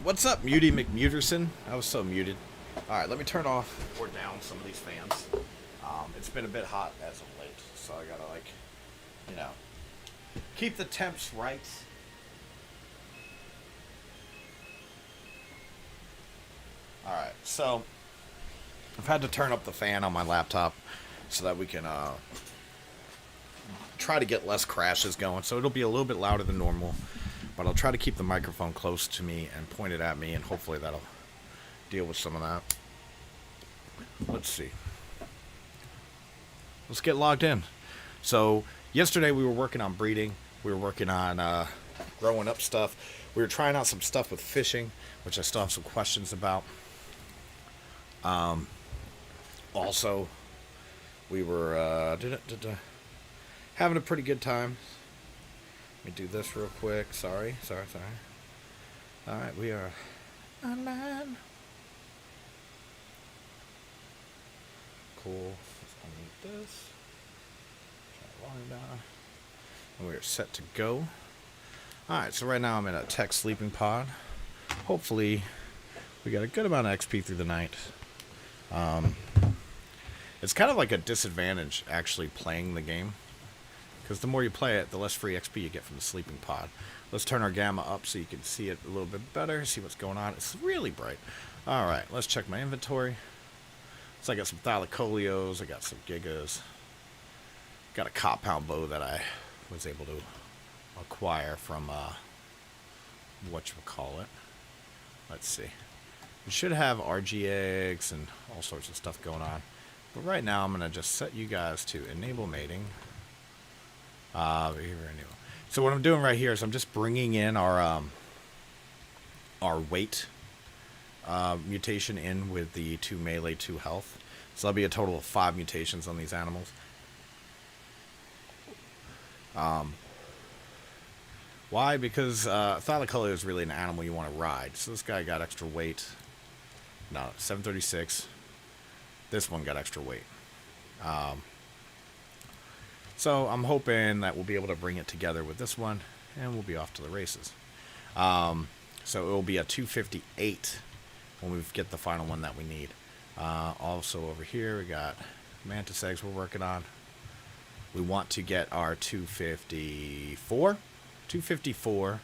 What's up, Muty McMuterson? I was so muted. Alright, let me turn off or down some of these fans. It's been a bit hot as of late, so I gotta, you know, keep the temps right. Alright, so I've had to turn up the fan on my laptop so that we can try to get less crashes going. So it'll be a little bit louder than normal, but I'll try to keep the microphone close to me and point it at me, and hopefully that'll deal with some of that. Let's see. Let's get logged in. So yesterday we were working on breeding. We were working on growing up stuff. We were trying out some stuff with fishing, which I still have some questions about. Also, we were having a pretty good time. Let me do this real quick. Sorry. Alright, we are online. Cool. Let's unmute this. Turn the volume down. And we are set to go. Alright, so right now I'm in a tech sleeping pod. Hopefully, we got a good amount of XP through the night. It's kind of like a disadvantage actually playing the game, because the more you play it, the less free XP you get from the sleeping pod. Let's turn our gamma up so you can see it a little bit better, see what's going on. It's really bright. Alright, let's check my inventory. So I got some thylacoleos, I got some gigas. Got a compound bow that I was able to acquire from, whatchamacallit. Let's see. We should have RG eggs and all sorts of stuff going on. But right now I'm going to just set you guys to enable mating. So what I'm doing right here is I'm just bringing in our weight mutation in with the 2 melee, 2 health. So that'll be a total of 5 mutations on these animals. Why? Because Thylacoleo is really an animal you want to ride. So this guy got extra weight. No, 736. This one got extra weight. So I'm hoping that we'll be able to bring it together with this one, and we'll be off to the races. So it will be a 258 when we get the final one that we need. Also over here we got mantis eggs we're working on. We want to get our 254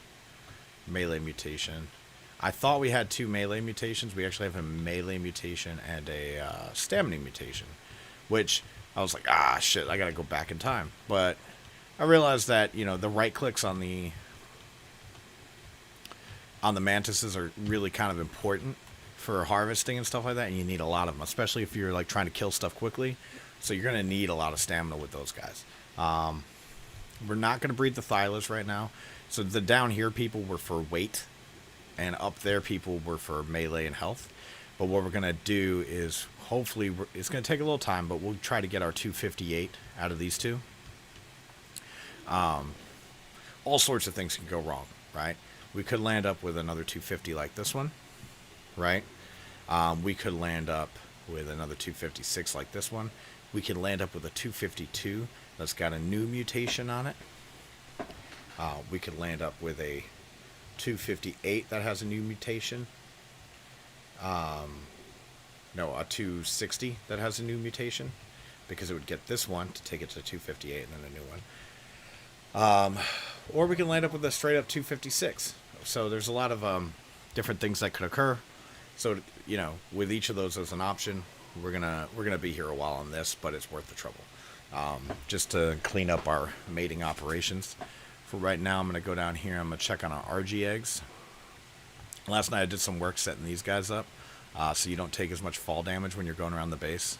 melee mutation. I thought we had 2 melee mutations. We actually have a melee mutation and a stamina mutation, which I was like, shit, I gotta go back in time. But I realized that, you know, the right clicks on the mantises are really kind of important for harvesting and stuff like that, and you need a lot of them, especially if you're like trying to kill stuff quickly. So you're gonna need a lot of stamina with those guys. We're not gonna breed the Thylas right now. So the down here people were for weight, and up there people were for melee and health. But what we're going to do is, hopefully, it's going to take a little time, but we'll try to get our 258 out of these two. All sorts of things can go wrong, right? We could land up with another 250 like this one, right? We could land up with another 256 like this one. We could land up with a 252 that's got a new mutation on it. We could land up with a 258 that has a new mutation. No, a 260 that has a new mutation, because it would get this one to take it to 258 and then a new one. Or we can land up with a straight up 256. So there's a lot of different things that could occur. So, you know, with each of those as an option, we're gonna be here a while on this, but it's worth the trouble. Just to clean up our mating operations. For right now, I'm going to go down here. I'm going to check on our RG eggs. Last night I did some work setting these guys up, so you don't take as much fall damage when you're going around the base.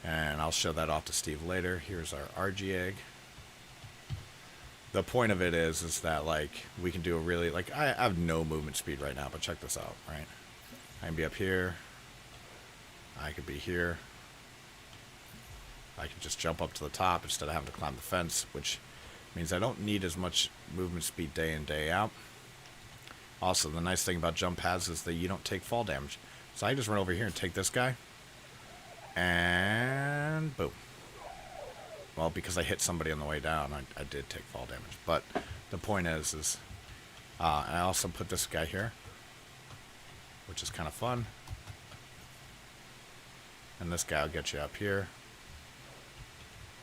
And I'll show that off to Steve later. Here's our RG egg. The point of it is that, like, we can do a really, like, I have no movement speed right now, but check this out, right? I can be up here. I could be here. I can just jump up to the top instead of having to climb the fence, which means I don't need as much movement speed day in, day out. Also, the nice thing about jump pads is that you don't take fall damage. So I just run over here and take this guy. And boom. Well, because I hit somebody on the way down, I did take fall damage. But the point is I also put this guy here. which is kind of fun. And this guy will get you up here.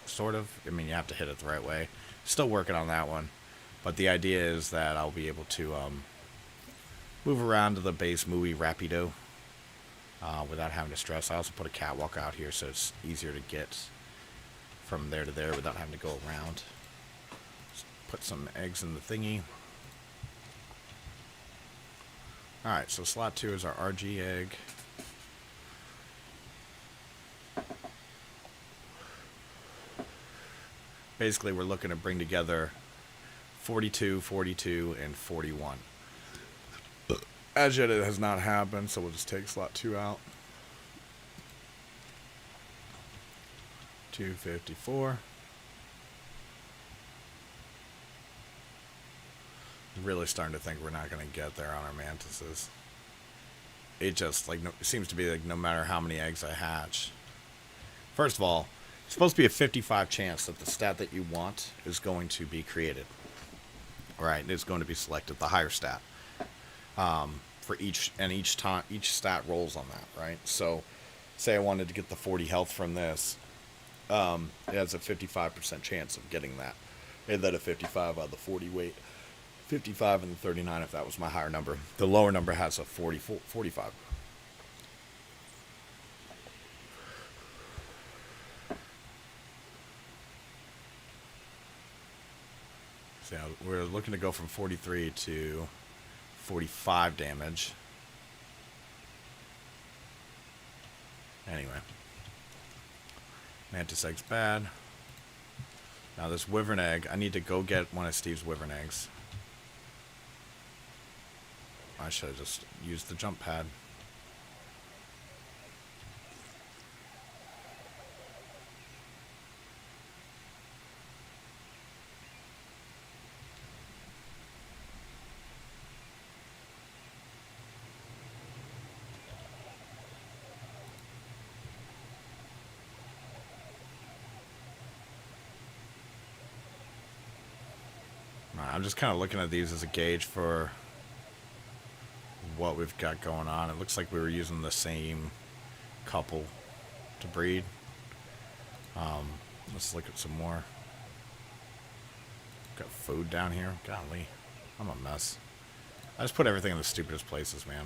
Sort of. I mean, you have to hit it the right way. Still working on that one. But the idea is that I'll be able to move around to the base muy rapido without having to stress. I also put a catwalk out here so it's easier to get from there to there without having to go around. Just put some eggs in the thingy. Alright, so slot 2 is our RG egg. Basically, we're looking to bring together 42, 42, and 41. As yet, it has not happened, so we'll just take slot 2 out. 254. Really starting to think we're not going to get there on our mantises. It just like it seems to be like no matter how many eggs I hatch. First of all, it's supposed to be a 55 chance that the stat that you want is going to be created. Right, it's going to be selected, the higher stat. For each time each stat rolls on that, right? So say I wanted to get the 40 health from this, it has a 55% chance of getting that. And then a 55 out of the 40 weight. 55 and the 39 if that was my higher number. The lower number has a 45. So we're looking to go from 43 to 45 damage. Anyway. Mantis egg's bad. Now this wyvern egg, I need to go get one of Steve's wyvern eggs. I should have just used the jump pad. I'm just kind of looking at these as a gauge for what we've got going on. It looks like we were using the same couple to breed. Let's look at some more. Got food down here. Golly, I'm a mess. I just put everything in the stupidest places, man.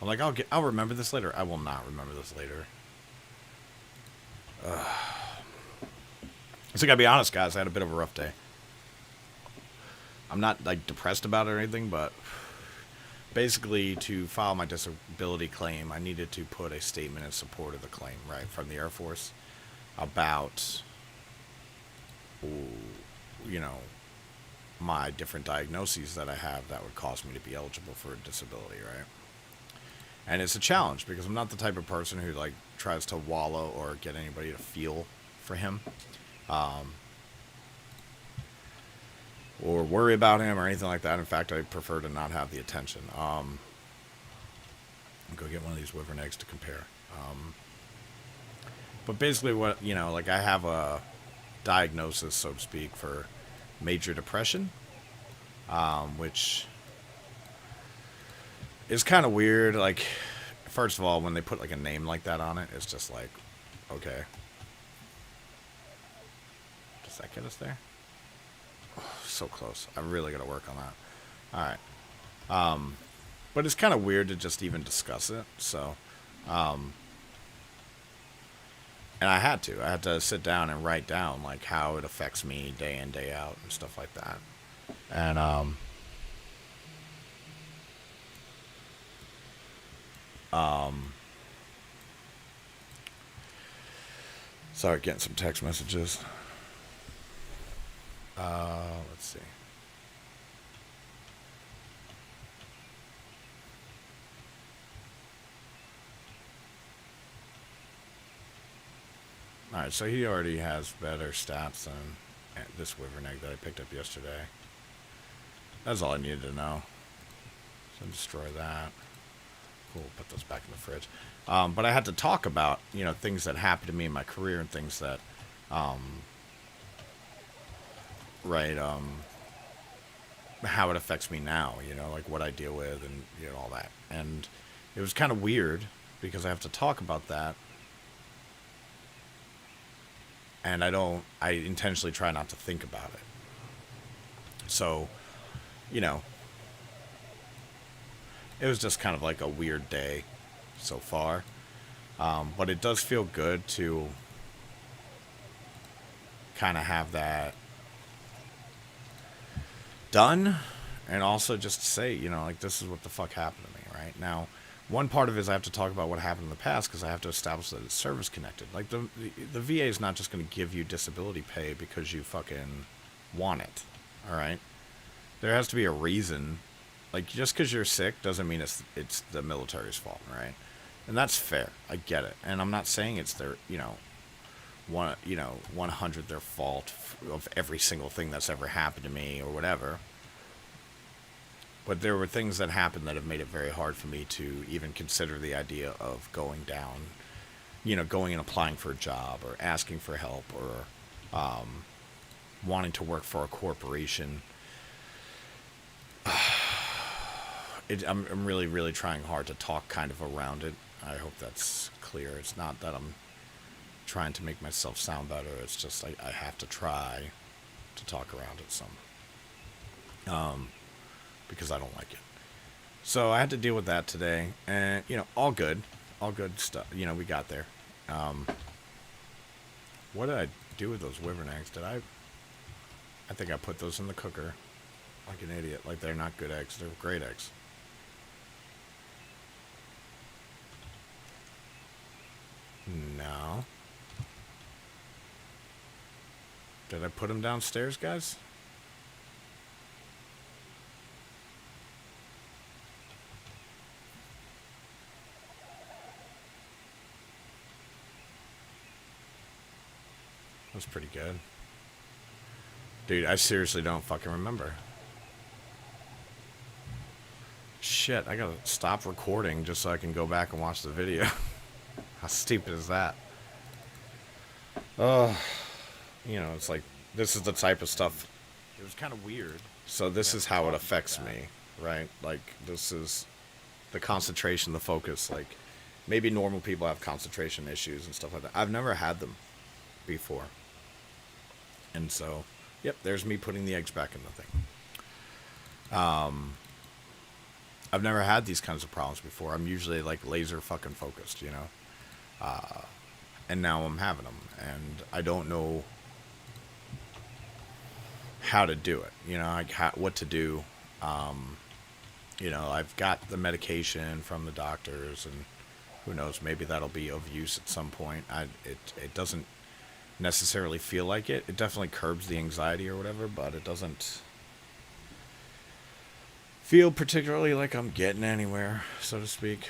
I'm like, I'll remember this later. I will not remember this later. So I gotta be honest, guys. I had a bit of a rough day. I'm not like depressed about it or anything, but basically to file my disability claim, I needed to put a statement in support of the claim, right, from the Air Force about, you know, my different diagnoses that I have that would cause me to be eligible for a disability, right? And it's a challenge because I'm not the type of person who like tries to wallow or get anybody to feel for him. Or worry about him or anything like that. In fact, I prefer to not have the attention. Go get one of these wyvern eggs to compare. But basically what, you know, like I have a diagnosis, so to speak, for major depression, which is kind of weird. Like, first of all, when they put like a name like that on it, it's just like, okay. Does that get us there? So close. I'm really gonna work on that. Alright. But it's kind of weird to just even discuss it. So, and I had to sit down and write down like how it affects me day in, day out and stuff like that. And sorry, getting some text messages. Let's see. Alright, so he already has better stats than this wyvern egg that I picked up yesterday. That's all I needed to know. So destroy that. Cool, put those back in the fridge. But I had to talk about, you know, things that happened to me in my career and things that, how it affects me now, you know, like what I deal with and, you know, all that. And it was kind of weird because I have to talk about that, and I intentionally try not to think about it. So, you know, it was just kind of like a weird day so far. But it does feel good to kind of have that done, and also just say, like, this is what the fuck happened to me right now. One part of it is I have to talk about what happened in the past because I have to establish that it's service connected. Like, the VA is not just going to give you disability pay because you fucking want it. All right, there has to be a reason. Like, just because you're sick doesn't mean it's the military's fault, right? And that's fair. I get it, and I'm not saying it's their 100 their fault of every single thing that's ever happened to me or whatever. But there were things that happened that have made it very hard for me to even consider the idea of going down, going and applying for a job or asking for help or wanting to work for a corporation. I'm really, really trying hard to talk kind of around it. I hope that's clear. It's not that I'm trying to make myself sound better. It's just I have to try to talk around it some. Because I don't like it. So I had to deal with that today. And, all good. All good stuff. We got there. What did I do with those wyvern eggs? I think I put those in the cooker like an idiot. Like, they're not good eggs. They're great eggs. No. Did I put them downstairs, guys? That's pretty good. Dude, I seriously don't fucking remember. Shit, I gotta stop recording just so I can go back and watch the video. How stupid is that? It's like, this is the type of stuff. It was kind of weird. So this is how it affects me, right? Like, this is the concentration, the focus. Like, maybe normal people have concentration issues and stuff like that. I've never had them before. And so, yep, there's me putting the eggs back in the thing. I've never had these kinds of problems before. I'm usually, like, laser fucking focused, and now I'm having them, and I don't know how to do it, what to do. I've got the medication from the doctors, and who knows, maybe that'll be of use at some point. It doesn't necessarily feel like it. It definitely curbs the anxiety or whatever, but it doesn't feel particularly like I'm getting anywhere, so to speak.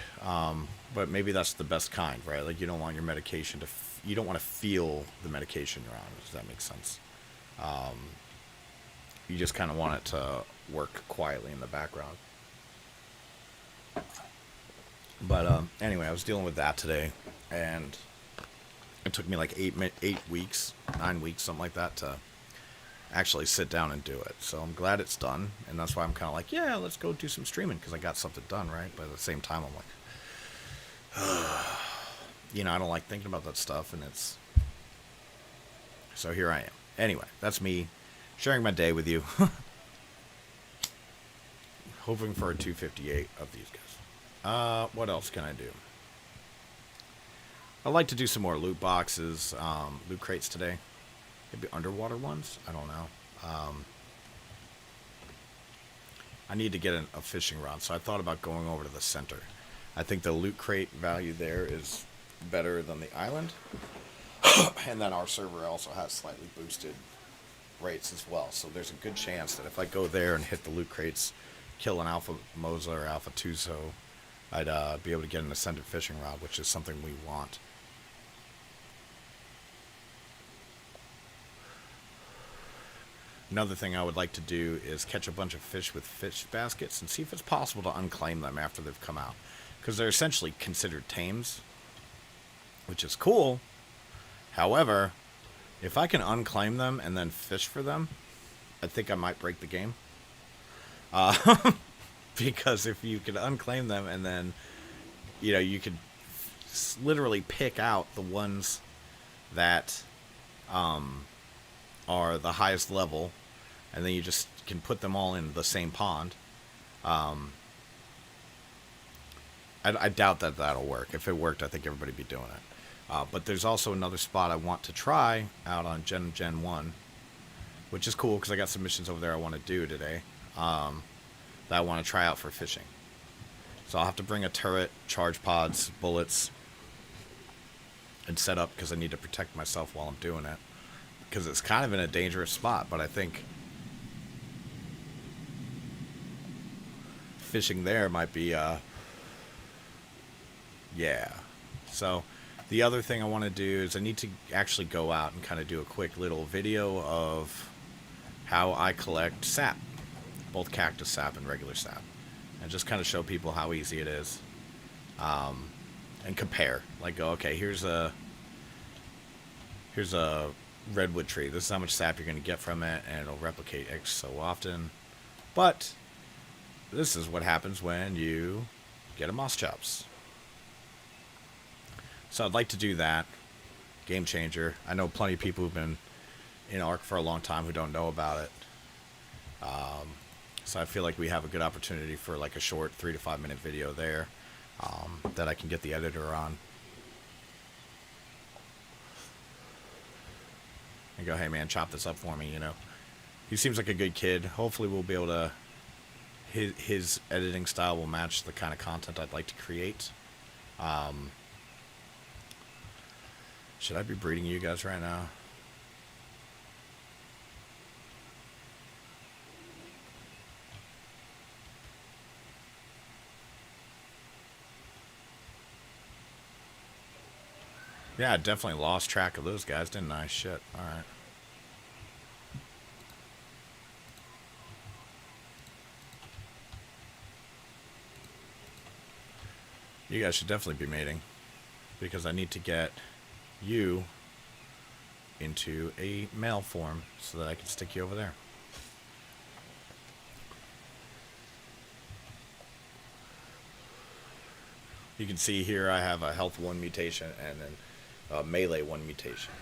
But maybe that's the best kind, right? Like, you don't want your medication you don't want to feel the medication you're on. Does that make sense? You just kind of want it to work quietly in the background. But anyway, I was dealing with that today, and it took me like 8 weeks, 9 weeks, something like that, to actually sit down and do it. So I'm glad it's done, and that's why I'm kind of like, yeah, let's go do some streaming, because I got something done, right? But at the same time, I'm like, I don't like thinking about that stuff, and it's... So here I am. Anyway, that's me sharing my day with you. Hoping for a 258 of these guys. What else can I do? I'd like to do some more loot boxes, loot crates today. Maybe underwater ones? I don't know. I need to get a fishing rod, so I thought about going over to the center. I think the loot crate value there is better than the island. And then our server also has slightly boosted rates as well. So there's a good chance that if I go there and hit the loot crates, kill an Alpha Moza or Alpha Tuzo, I'd be able to get an Ascended fishing rod, which is something we want. Another thing I would like to do is catch a bunch of fish with fish baskets and see if it's possible to unclaim them after they've come out. Because they're essentially considered tames, which is cool. However, if I can unclaim them and then fish for them, I think I might break the game. Because if you can unclaim them and then you know, you could literally pick out the ones that are the highest level, and then you just can put them all in the same pond. I doubt that that'll work. If it worked, I think everybody'd be doing it. But there's also another spot I want to try out on Gen 1, which is cool because I got some missions over there I want to do today that I want to try out for fishing. So I'll have to bring a turret, charge pods, bullets, and set up because I need to protect myself while I'm doing it. Because it's kind of in a dangerous spot, but I think fishing there might be, yeah. So the other thing I want to do is I need to actually go out and kind of do a quick little video of how I collect sap, both cactus sap and regular sap, and just kind of show people how easy it is, and compare. Like, go, okay, here's a redwood tree. This is how much sap you're going to get from it, and it'll replicate X so often. But this is what happens when you get a Moschops. So I'd like to do that. Game changer. I know plenty of people who've been in ARK for a long time who don't know about it. So I feel like we have a good opportunity for like a short 3 to 5 minute video there that I can get the editor on. And go, hey man, chop this up for me, you know. He seems like a good kid. Hopefully we'll be able to, his editing style will match the kind of content I'd like to create. Should I be breeding you guys right now? Yeah, I definitely lost track of those guys, didn't I? Shit. Alright. You guys should definitely be mating, because I need to get you into a male form so that I can stick you over there. You can see here I have a health 1 mutation and then a melee 1 mutation.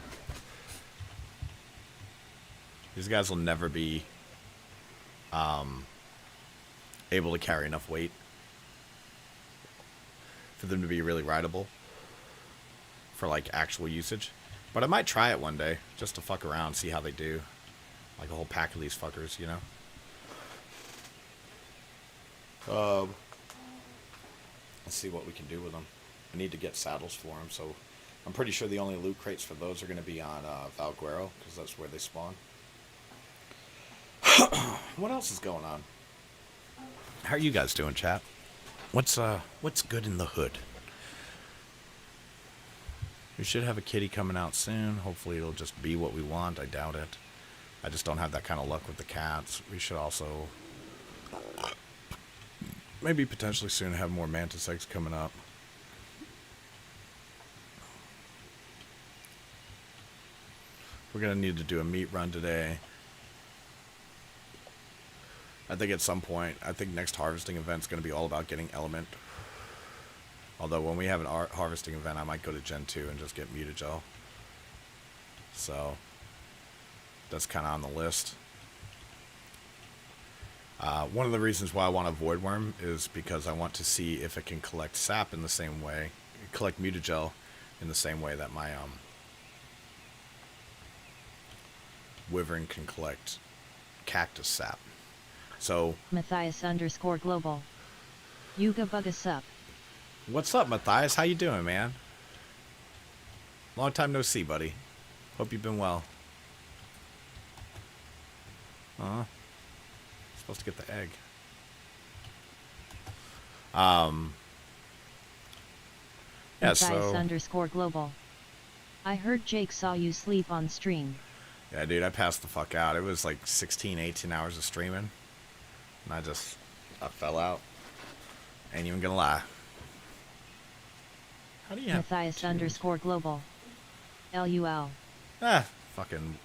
These guys will never be able to carry enough weight for them to be really rideable for like actual usage. But I might try it one day just to fuck around, see how they do. Like a whole pack of these fuckers, you know? Let's see what we can do with them. I need to get saddles for them, so I'm pretty sure the only loot crates for those are going to be on Valguero, because that's where they spawn. What else is going on? How are you guys doing, chat? What's good in the hood? We should have a kitty coming out soon. Hopefully it'll just be what we want. I doubt it. I just don't have that kind of luck with the cats. We should also maybe potentially soon have more mantis eggs coming up. We're going to need to do a meat run today. I think at some point, I think next harvesting event's going to be all about getting element. Although when we have an harvesting event, I might go to Gen 2 and just get mutagel. So that's kind of on the list. One of the reasons why I want a void worm is because I want to see if it can collect sap in the same way, collect mutagel in the same way that my wyvern can collect cactus sap. So Matthias_global. Yuga Bugga sup. What's up, Matthias? How you doing, man? Long time no see, buddy. Hope you've been well. Supposed to get the egg. Yeah, Matthias_global. I heard Jake saw you sleep on stream. Yeah, dude, I passed the fuck out. It was like 16, 18 hours of streaming. And I fell out. Ain't even gonna lie. How do you have Matthias_global. LUL. Fucking.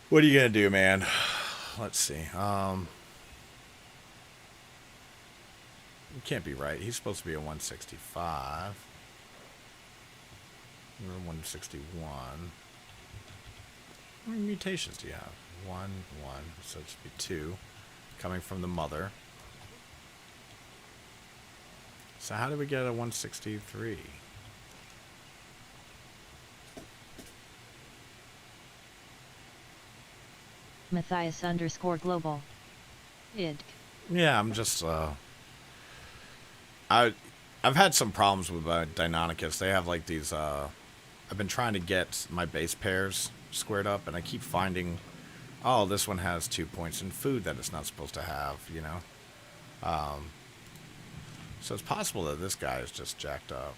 What are you gonna do, man? Let's see. It can't be right. He's supposed to be a 165. Or 161. How many mutations do you have? 1, 1. So it should be 2. Coming from the mother. So how do we get a 163? Matthias_global. Id. Yeah, I'm just I've had some problems with Deinonychus. They have like these I've been trying to get my base pairs squared up, and I keep finding, oh, this one has 2 points in food that it's not supposed to have, you know. So it's possible that this guy is just jacked up.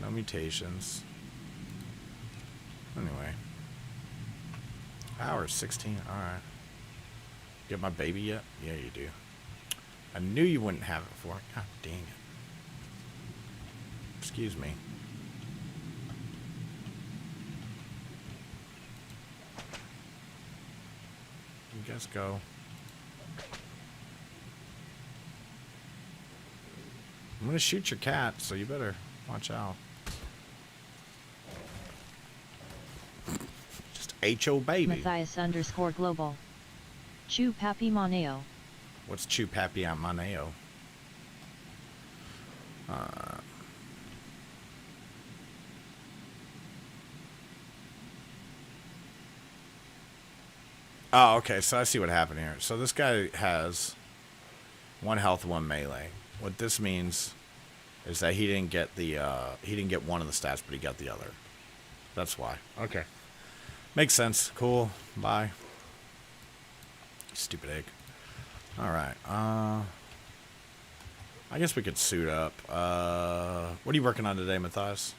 No mutations. Anyway. Hour 16. Alright. Get my baby yet? Yeah, you do. I knew you wouldn't have it for. God dang it. Excuse me. You guys go. I'm gonna shoot your cat, so you better watch out. Just H.O. baby. Matthias_global. Chu Papi Moneo. What's Chu Papi at Moneo? Oh, okay, so I see what happened here. So this guy has 1 health, 1 melee. What this means is that he didn't get one of the stats, but he got the other. That's why. Okay. Makes sense. Cool. Bye. Stupid egg. Alright. I guess we could suit up. What are you working on today, Matthias?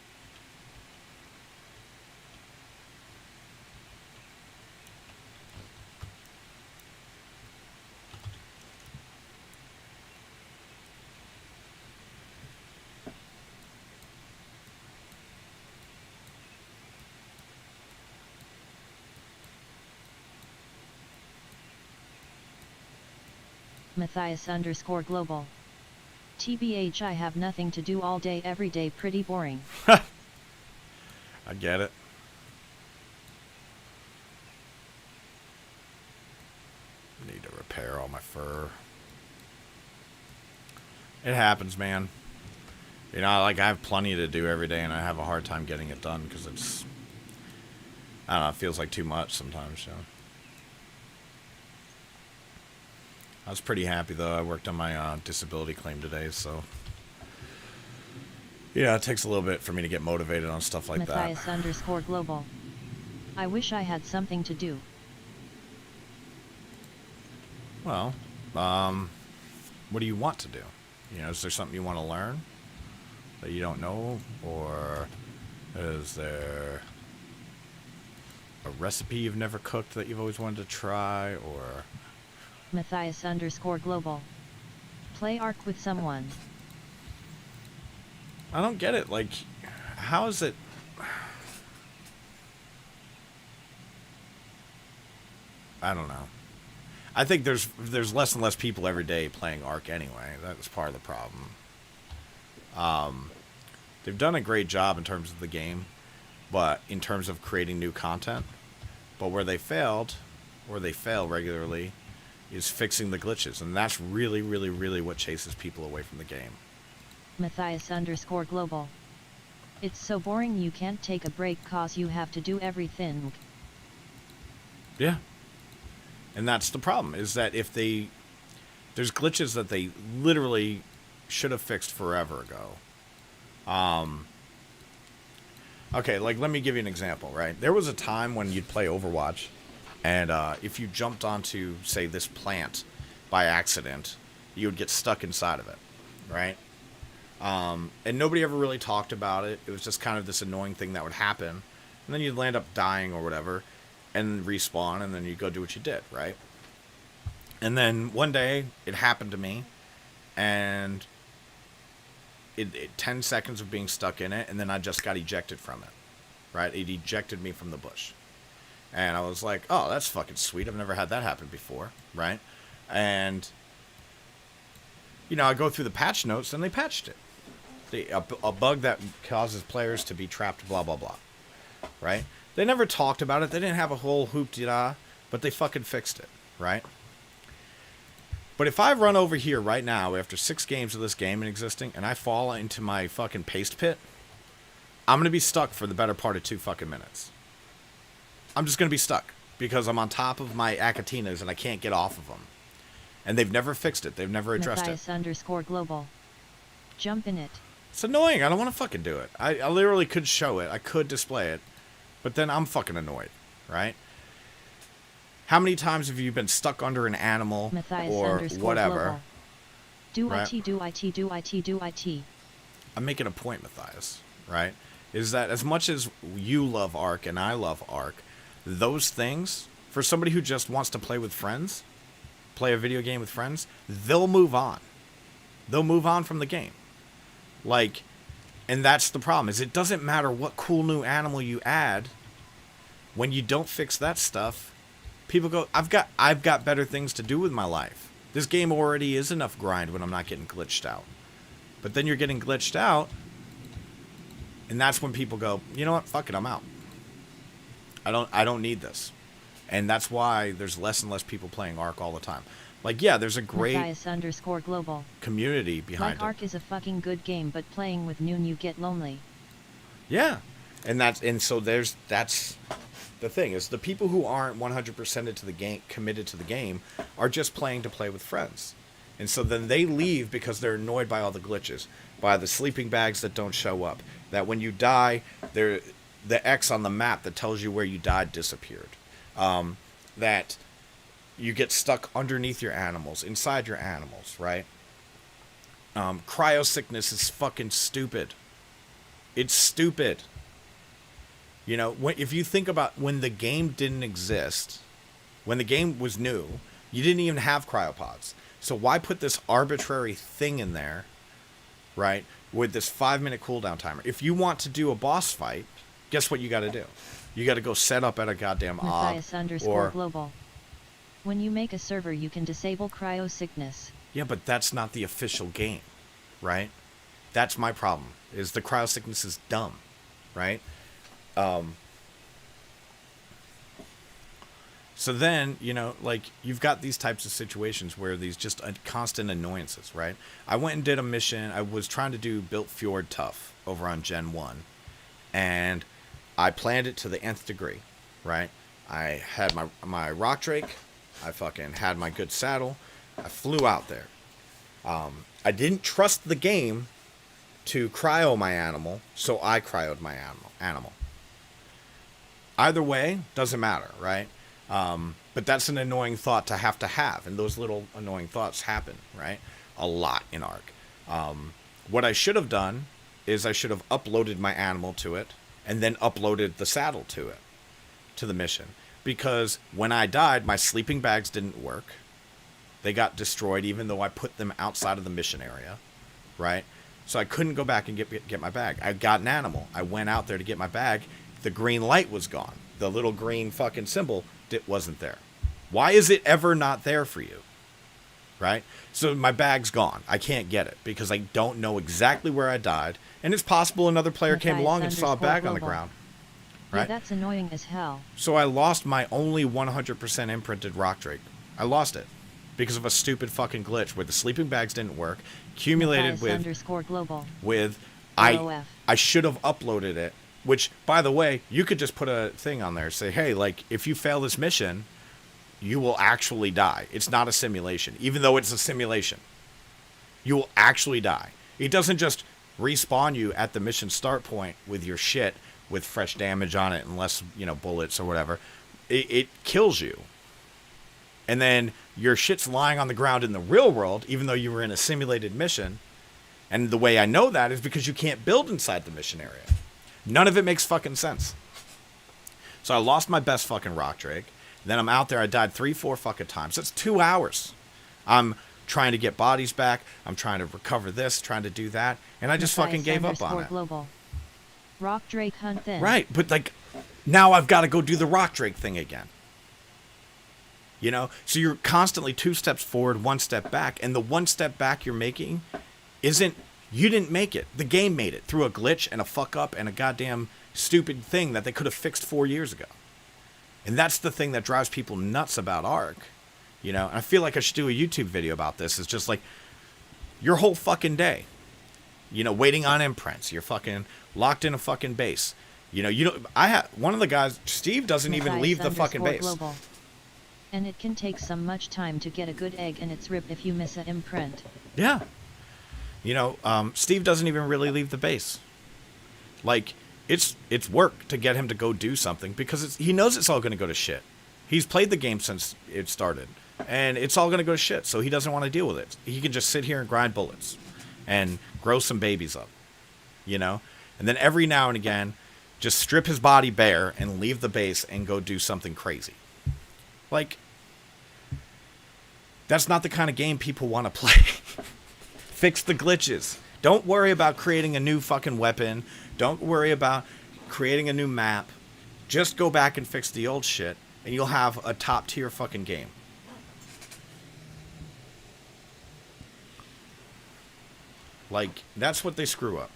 Matthias_global. TBH, I have nothing to do all day every day, pretty boring. I get it. Need to repair all my fur. It happens, man. You know, like I have plenty to do every day, and I have a hard time getting it done because it's, I don't know, it feels like too much sometimes, you know. I was pretty happy, though. I worked on my disability claim today, so... Yeah, it takes a little bit for me to get motivated on stuff like that. Matthias_global. I wish I had something to do. Well, what do you want to do? You know, is there something you want to learn that you don't know? Or is there a recipe you've never cooked that you've always wanted to try? Or... Matthias_global. Play Ark with someone. I don't get it. Like, how is it... I don't know. I think there's less and less people every day playing Ark anyway. That's part of the problem. They've done a great job in terms of the game, but in terms of creating new content. But where they failed, or they fail regularly, is fixing the glitches, and that's really, really, really what chases people away from the game. Matthias_global. It's so boring you can't take a break cause you have to do everything. Yeah. And that's the problem, is that if they... There's glitches that they literally should have fixed forever ago. Okay, like, let me give you an example, right? There was a time when you'd play Overwatch, and if you jumped onto, say, this plant by accident, you would get stuck inside of it, right? And nobody ever really talked about it. It was just kind of this annoying thing that would happen. And then you'd land up dying or whatever, and respawn, and then you go do what you did, right? And then one day, it happened to me, and 10 seconds of being stuck in it, and then I just got ejected from it, right? It ejected me from the bush. And I was like, oh, that's fucking sweet. I've never had that happen before, right? And, you know, I go through the patch notes, and they patched it. A bug that causes players to be trapped, blah, blah, blah, right? They never talked about it. They didn't have a whole hoop-de-da, but they fucking fixed it, right? But if I run over here right now after 6 games of this game existing, and I fall into my fucking paste pit, I'm going to be stuck for the better part of 2 fucking minutes. I'm just going to be stuck because I'm on top of my Acatinas and I can't get off of them. And they've never fixed it. They've never addressed it. Matthias_global. Jump in it. It's annoying. I don't want to fucking do it. I literally could show it. I could display it. But then I'm fucking annoyed, right? How many times have you been stuck under an animal or whatever? Do right? it, do it, do it, do it. I'm making a point, Matthias, right? Is that as much as you love Ark and I love Ark, those things, for somebody who just wants to play with friends, play a video game with friends, they'll move on. They'll move on from the game. Like, and that's the problem, is it doesn't matter what cool new animal you add, when you don't fix that stuff, people go, I've got better things to do with my life. This game already is enough grind when I'm not getting glitched out. But then you're getting glitched out, and that's when people go, you know what, fuck it, I'm out. I don't need this. And that's why there's less and less people playing Ark all the time. Like, yeah, there's a great Matthias_global. community behind it. Ark is a fucking good game, but playing with Noon you get lonely. Yeah. And so that's the thing, is the people who aren't 100% into the game, committed to the game, are just playing to play with friends. And so then they leave because they're annoyed by all the glitches, by the sleeping bags that don't show up, that when you die, the X on the map that tells you where you died disappeared. That you get stuck underneath your animals, inside your animals, right? Cryo sickness is fucking stupid. It's stupid. You know, if you think about when the game didn't exist, when the game was new, you didn't even have cryopods. So why put this arbitrary thing in there, right, with this 5-minute cooldown timer? If you want to do a boss fight, guess what you got to do? You got to go set up at a goddamn Matthias_global. When you make a server, you can disable cryo sickness. Yeah, but that's not the official game, right? That's my problem, is the cryo sickness is dumb, right? So then, you know, like, you've got these types of situations where these just constant annoyances, right? I went and did a mission. I was trying to do Built Fjord Tough over on Gen 1. And I planned it to the nth degree, right? I had my Rock Drake. I fucking had my good saddle. I flew out there. I didn't trust the game to cryo my animal, so I cryoed my animal. Either way, doesn't matter, right? But that's an annoying thought to have, and those little annoying thoughts happen, right? A lot in Ark. What I should have done is I should have uploaded my animal to it, and then uploaded the saddle to it, to the mission. Because when I died, my sleeping bags didn't work. They got destroyed, even though I put them outside of the mission area, right? So I couldn't go back and get my bag. I got an animal. I went out there to get my bag. The green light was gone. The little green fucking symbol wasn't there. Why is it ever not there for you? Right? So my bag's gone. I can't get it because I don't know exactly where I died. And it's possible another player came along and saw a bag on the ground. Right? Yeah, that's annoying as hell. So I lost my only 100% imprinted Rock Drake. I lost it because of a stupid fucking glitch where the sleeping bags didn't work. Accumulated with I should have uploaded it. Which, by the way, you could just put a thing on there. Say, hey, like, if you fail this mission, you will actually die. It's not a simulation. Even though it's a simulation, you will actually die. It doesn't just respawn you at the mission start point with your shit with fresh damage on it and less, you know, bullets or whatever. It kills you. And then your shit's lying on the ground in the real world, even though you were in a simulated mission. And the way I know that is because you can't build inside the mission area. None of it makes fucking sense. So I lost my best fucking Rock Drake. Then I'm out there. I died 3-4 fucking times. That's 2 hours. I'm trying to get bodies back. I'm trying to recover this, trying to do that. And I just fucking gave up on it. Rock Drake hunt then. Right. But, like, Now I've got to go do the Rock Drake thing again. You know? So you're constantly 2 steps forward, 1 step back, and the 1 step back you're making isn't, you didn't make it. The game made it through a glitch and a fuck up and a goddamn stupid thing that they could have fixed 4 years ago. And that's the thing that drives people nuts about Ark. You know, and I feel like I should do a YouTube video about this. It's just like your whole fucking day, you know, waiting on imprints. You're fucking locked in a fucking base. You know, I have one of the guys, Steve, doesn't even leave the fucking base. Global. And it can take some much time to get a good egg in its rib if you miss an imprint. Yeah. You know, Steve doesn't even really leave the base. Like, it's work to get him to go do something because he knows it's all going to go to shit. He's played the game since it started. And it's all going to go to shit, so he doesn't want to deal with it. He can just sit here and grind bullets and grow some babies up, you know? And then every now and again, just strip his body bare and leave the base and go do something crazy. Like, that's not the kind of game people want to play. Fix the glitches. Don't worry about creating a new fucking weapon. Don't worry about creating a new map. Just go back and fix the old shit, and you'll have a top-tier fucking game. Like, that's what they screw up.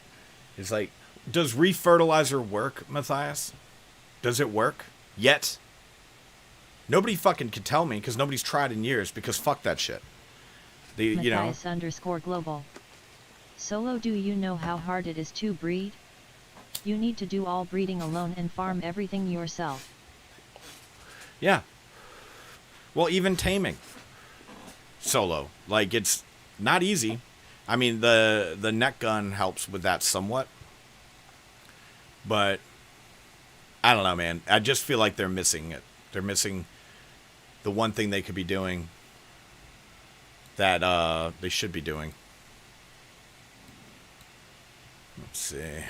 It's like, does refertilizer work, Matthias? Does it work? Yet? Nobody fucking can tell me, because nobody's tried in years, because fuck that shit. You know. Matthias_global. Solo, do you know how hard it is to breed? You need to do all breeding alone and farm everything yourself. Yeah. Well, even taming. Solo. Like, it's not easy. I mean, the net gun helps with that somewhat. But, I don't know, man. I just feel like they're missing it. They're missing the one thing they could be doing that they should be doing. Let's see.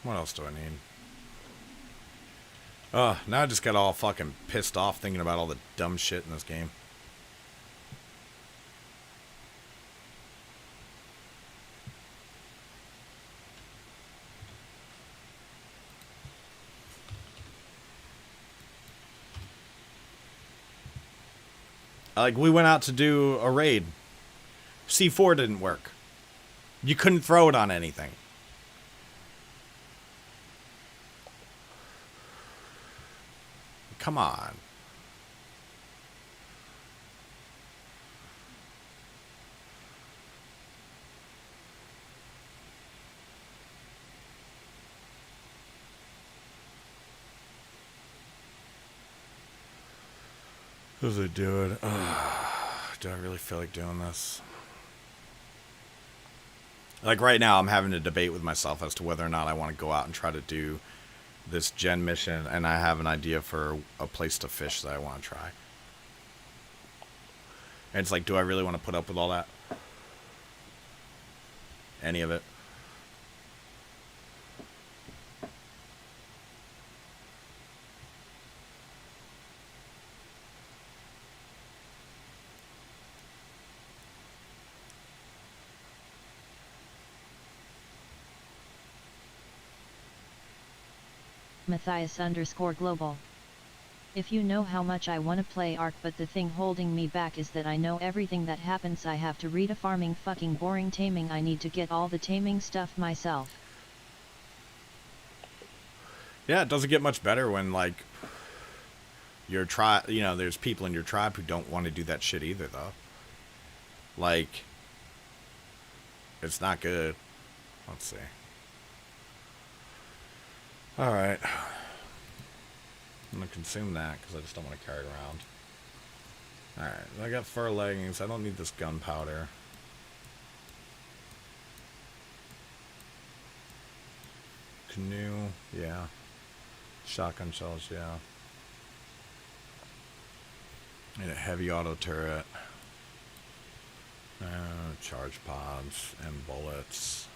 What else do I need? Now I just got all fucking pissed off thinking about all the dumb shit in this game. Like, we went out to do a raid. C4 didn't work. You couldn't throw it on anything. Come on. How's it doing? Do I really feel like doing this? Like right now, I'm having a debate with myself as to whether or not I want to go out and try to do this gen mission, and I have an idea for a place to fish that I want to try. And it's like, do I really want to put up with all that? Any of it? Matthias_global. If you know how much I wanna play Ark, but the thing holding me back is that I know everything that happens. I have to read a farming fucking boring taming. I need to get all the taming stuff myself. Yeah, it doesn't get much better when, like, your tribe, you know, there's people in your tribe who don't want to do that shit either, though. Like, it's not good. Let's see. Alright. I'm going to consume that because I just don't want to carry it around. Alright, I got fur leggings. I don't need this gunpowder. new. Yeah. Shotgun shells, yeah. And a heavy auto turret. Charge pods and bullets.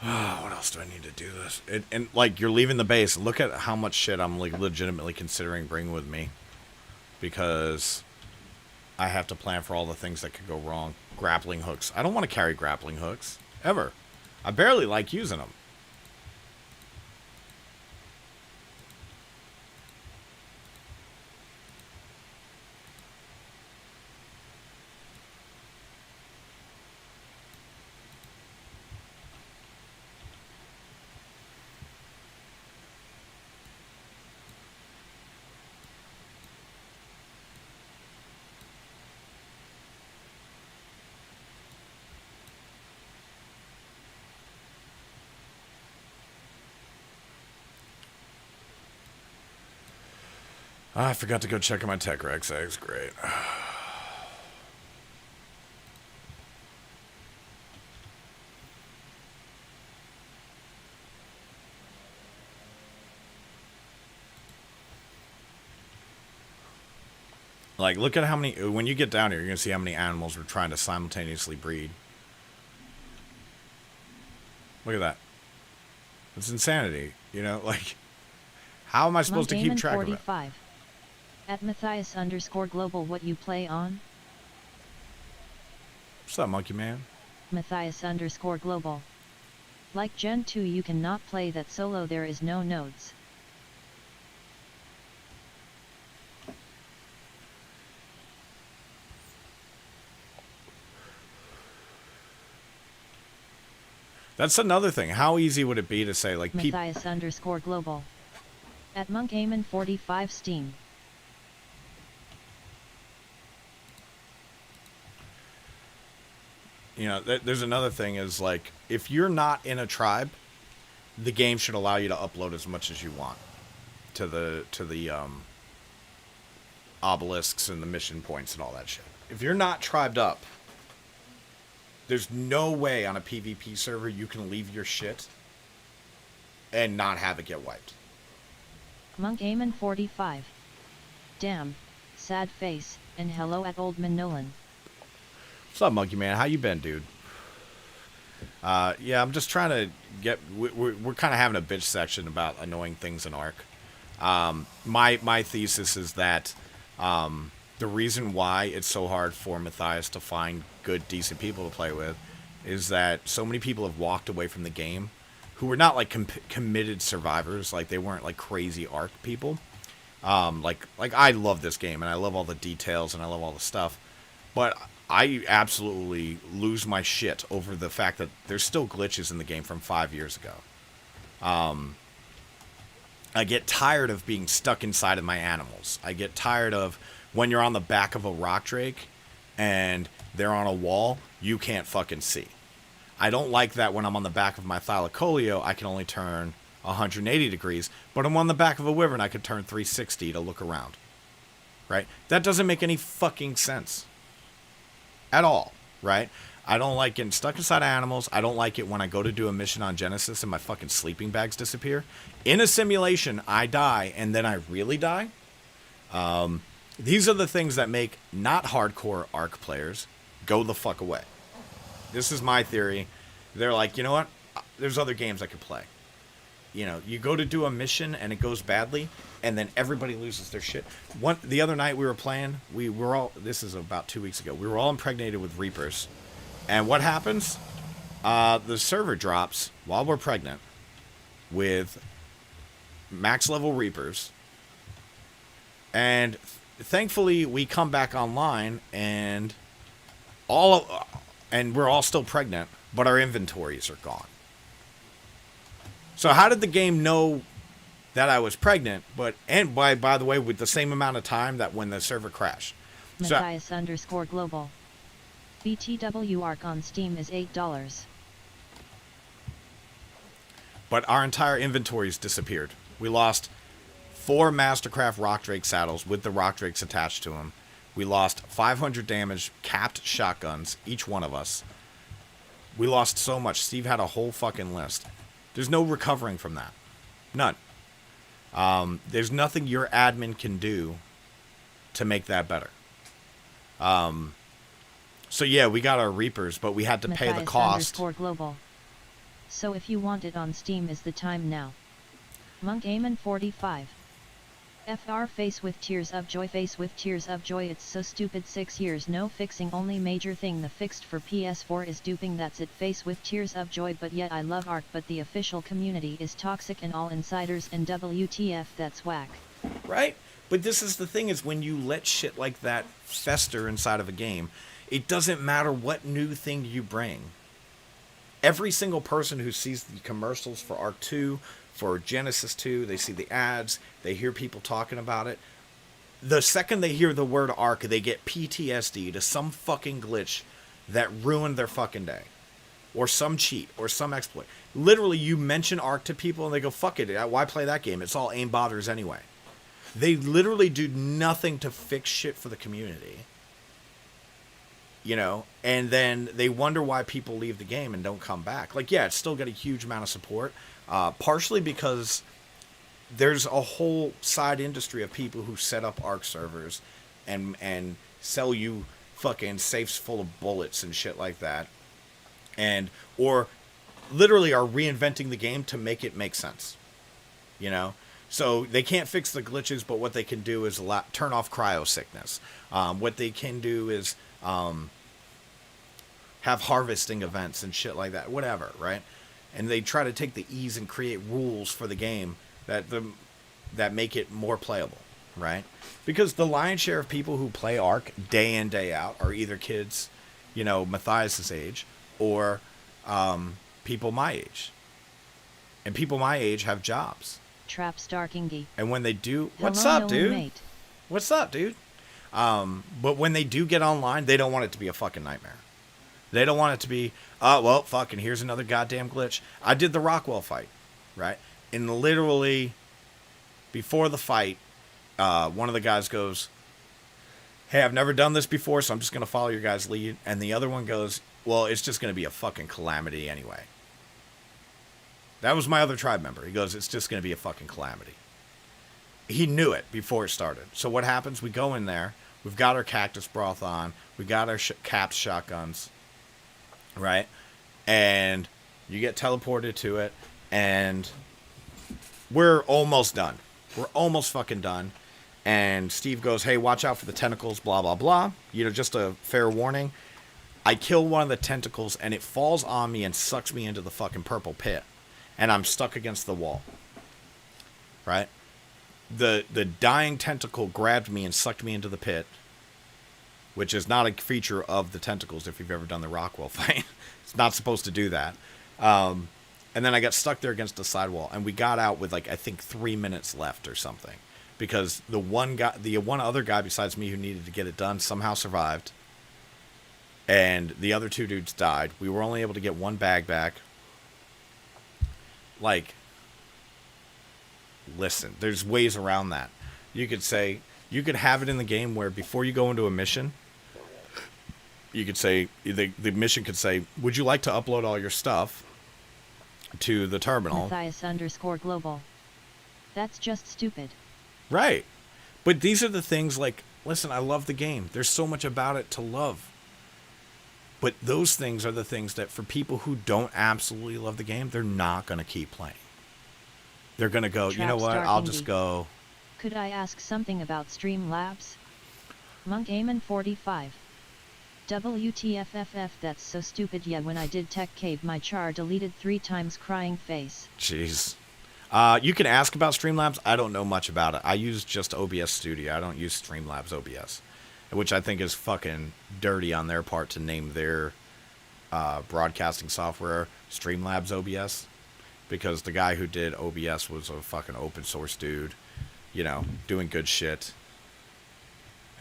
What else do I need to do this? And like, you're leaving the base. Look at how much shit I'm like legitimately considering bringing with me. Because I have to plan for all the things that could go wrong. Grappling hooks. I don't want to carry grappling hooks. Ever. I barely like using them. I forgot to go check on my Tech Rex eggs. Great. Like, look at how many... When you get down here, you're going to see how many animals we're trying to simultaneously breed. Look at that. It's insanity. You know, like... How am I supposed to keep track of it? At Matthias_global, what you play on? What's up, Monkey Man? Matthias_global. Like Gen 2, you cannot play that solo, there is no nodes. That's another thing. How easy would it be to say, like, Matthias_global. At Monkaman45 Steam. You know, there's another thing is, like, if you're not in a tribe, the game should allow you to upload as much as you want to the obelisks and the mission points and all that shit. If you're not tribed up, there's no way on a PvP server you can leave your shit and not have it get wiped. Monkaman45. Damn, sad face, and hello at Oldman Nolan. What's up, Monkey Man? How you been, dude? Yeah, I'm just trying to get... We're kind of having a bitch section about annoying things in Ark. My thesis is that the reason why it's so hard for Matthias to find good, decent people to play with is that so many people have walked away from the game who were not, like, committed survivors. Like, they weren't, like, crazy Ark people. Like I love this game, and I love all the details, and I love all the stuff. But I absolutely lose my shit over the fact that there's still glitches in the game from 5 years ago. I get tired of being stuck inside of my animals. I get tired of when you're on the back of a rock drake and they're on a wall, you can't fucking see. I don't like that when I'm on the back of my Thylacoleo, I can only turn 180 degrees, but I'm on the back of a wyvern, I could turn 360 to look around. Right? That doesn't make any fucking sense. At all, right? I don't like getting stuck inside animals. I don't like it when I go to do a mission on Genesis and my fucking sleeping bags disappear. In a simulation, I die, and then I really die. These are the things that make not hardcore Ark players go the fuck away. This is my theory. They're like, you know what? There's other games I could play. You know, you go to do a mission and it goes badly, and then everybody loses their shit. The other night we were playing, we were all, this is about 2 weeks ago, we were all impregnated with Reapers. And what happens? The server drops while we're pregnant with max level Reapers. And thankfully we come back online and we're all still pregnant, but our inventories are gone. So how did the game know that I was pregnant, and by the way, with the same amount of time that when the server crashed? Matthias_global. BTW Ark on Steam is $8. But our entire inventories disappeared. We lost 4 Mastercraft Rock Drake saddles with the Rock Drakes attached to them. We lost 500 damage capped shotguns, each one of us. We lost so much. Steve had a whole fucking list. There's no recovering from that. None. There's nothing your admin can do to make that better. So yeah, we got our Reapers, but we had to pay the cost. Global. So if you want it on Steam, is the time now. Monk Aemon 45. FR face with tears of joy, face with tears of joy. It's so stupid. 6 years no fixing. Only major thing the fixed for PS4 is duping. That's it. Face with tears of joy. But yet I love Ark, but the official community is toxic and all insiders and WTF. That's whack. Right? But this is the thing, is when you let shit like that fester inside of a game, it doesn't matter what new thing you bring. Every single person who sees the commercials for Ark 2, for Genesis 2, they see the ads, they hear people talking about it. The second they hear the word Ark, they get PTSD to some fucking glitch that ruined their fucking day. Or some cheat, or some exploit. Literally, you mention Ark to people and they go, fuck it, why play that game? It's all aim botters anyway. They literally do nothing to fix shit for the community. You know, and then they wonder why people leave the game and don't come back. Like, yeah, it's still got a huge amount of support. Partially because there's a whole side industry of people who set up Ark servers and sell you fucking safes full of bullets and shit like that. Or literally are reinventing the game to make it make sense. You know? So they can't fix the glitches, but what they can do is turn off cryo sickness. What they can do is have harvesting events and shit like that, whatever, right? And they try to take the ease and create rules for the game that make it more playable, right? Because the lion's share of people who play Ark day in, day out are either kids, you know, Matthias's age, or people my age. And people my age have jobs. Trap Star Kingy. And when they do, Hello, what's up, Nolan dude? Mate. What's up, dude? But when they do get online, they don't want it to be a fucking nightmare. They don't want it to be, well, fucking here's another goddamn glitch. I did the Rockwell fight, right? And literally, before the fight, one of the guys goes, hey, I've never done this before, so I'm just going to follow your guys' lead. And the other one goes, well, it's just going to be a fucking calamity anyway. That was my other tribe member. He goes, it's just going to be a fucking calamity. He knew it before it started. So what happens? We go in there. We've got our cactus broth on. We got our caps shotguns. Right? And you get teleported to it. And we're almost done. We're almost fucking done. And Steve goes, hey, watch out for the tentacles, blah, blah, blah. You know, just a fair warning. I kill one of the tentacles, and it falls on me and sucks me into the fucking purple pit. And I'm stuck against the wall. Right? The dying tentacle grabbed me and sucked me into the pit. Which is not a feature of the tentacles if you've ever done the Rockwell fight. It's not supposed to do that. And then I got stuck there against the sidewall. And we got out with, like, I think 3 minutes left or something. Because the one other guy besides me who needed to get it done somehow survived. And the other two dudes died. We were only able to get one bag back. Like, listen, there's ways around that. You could say, you could have it in the game where before you go into a mission, you could say, the mission could say, would you like to upload all your stuff to the terminal? Matthias_global. That's just stupid. Right. But these are the things like, listen, I love the game. There's so much about it to love. But those things are the things that for people who don't absolutely love the game, they're not going to keep playing. They're going to go, you know what, I'll just go. Could I ask something about Streamlabs? Monk Aemon 45. WTFFF, that's so stupid. Yeah, when I did Tech Cave, my char deleted 3 times, crying face. Jeez. You can ask about Streamlabs. I don't know much about it. I use just OBS Studio. I don't use Streamlabs OBS. Which I think is fucking dirty on their part to name their broadcasting software Streamlabs OBS. Because the guy who did OBS was a fucking open source dude. You know, doing good shit.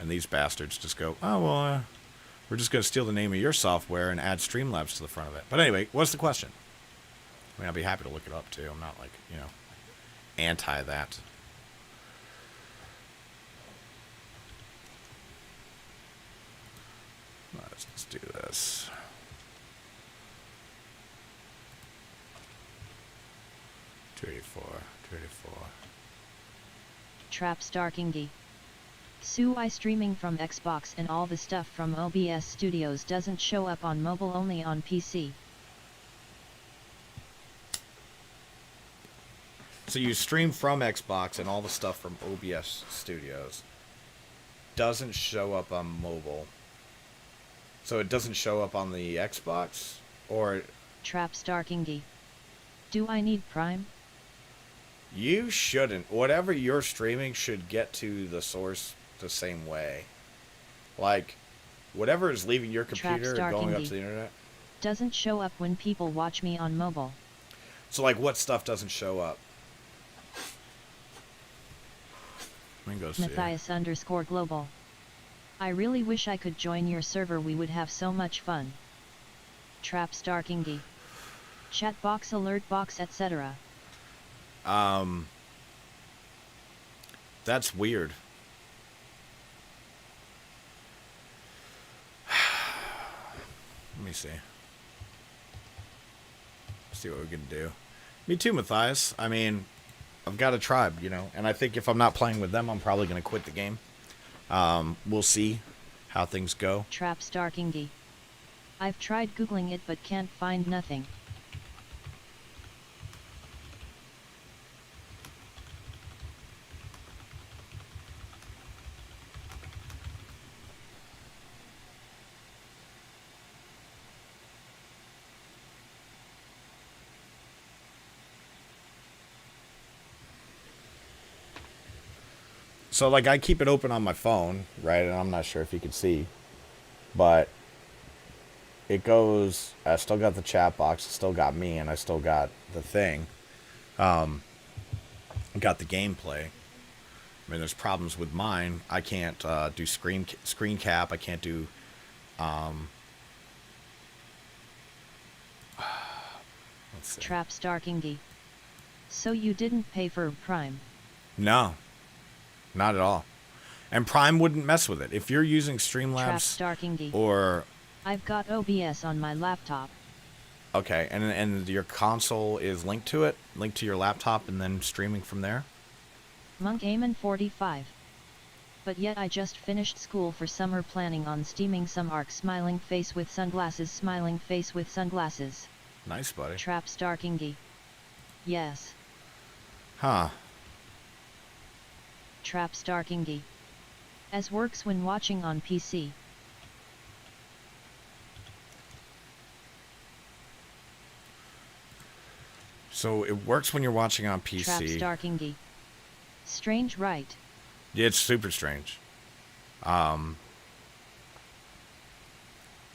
And these bastards just go, oh, well, we're just going to steal the name of your software and add Streamlabs to the front of it. But anyway, what's the question? I mean, I'll be happy to look it up, too. I'm not, like, you know, anti that. Let's do this. 284. 284. Trap Star Kingy. So I streaming from Xbox and all the stuff from OBS Studios doesn't show up on mobile, only on PC. So you stream from Xbox and all the stuff from OBS Studios doesn't show up on mobile. So it doesn't show up on the Xbox? Or... Trap Star Kingy. Do I need Prime? You shouldn't. Whatever you're streaming should get to the source the same way. Like, whatever is leaving your computer and going up to the internet. Doesn't show up when people watch me on mobile. So, like, what stuff doesn't show up? Let me go see. Matthias_global. I really wish I could join your server, we would have so much fun. Trap Star Kingy. Chat box, alert box, etc. That's weird. Let me see. See what we can do. Me too, Matthias. I mean, I've got a tribe, you know, and I think if I'm not playing with them, I'm probably going to quit the game. We'll see how things go. Trap Star Kingy. I've tried googling it but can't find nothing. So, like, I keep it open on my phone, right? And I'm not sure if you can see. But it goes... I still got the chat box. I still got me. And I still got the thing. Got the gameplay. I mean, there's problems with mine. I can't do screen cap. I can't do... let's see. Trap Star Kingy. So you didn't pay for Prime? No. Not at all. And Prime wouldn't mess with it. If you're using Trap Streamlabs Star Kingy. or... I've got OBS on my laptop. Okay, and your console is linked to it? Linked to your laptop and then streaming from there? Monk Aemon 45. But yet I just finished school for summer, planning on steaming some Ark. Smiling face with sunglasses, smiling face with sunglasses. Nice, buddy. Trap Star Kingy. Yes. Huh. Trap Star Kingy. As works when watching on PC. So it works when you're watching on PC. Trap Star Kingy. Strange, right? Yeah, it's super strange. Monk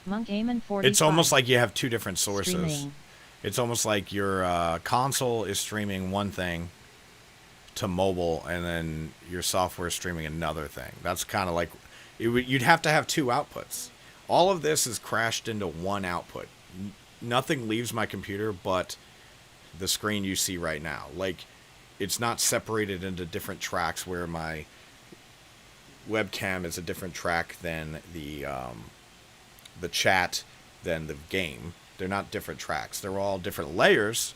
Aemon 45. It's almost like you have two different sources. Streaming. It's almost like your console is streaming one thing to mobile, and then your software is streaming another thing. That's kind of like... you'd have to have two outputs. All of this is crashed into one output. Nothing leaves my computer but the screen you see right now. Like, it's not separated into different tracks where my webcam is a different track than the chat, than the game. They're not different tracks. They're all different layers,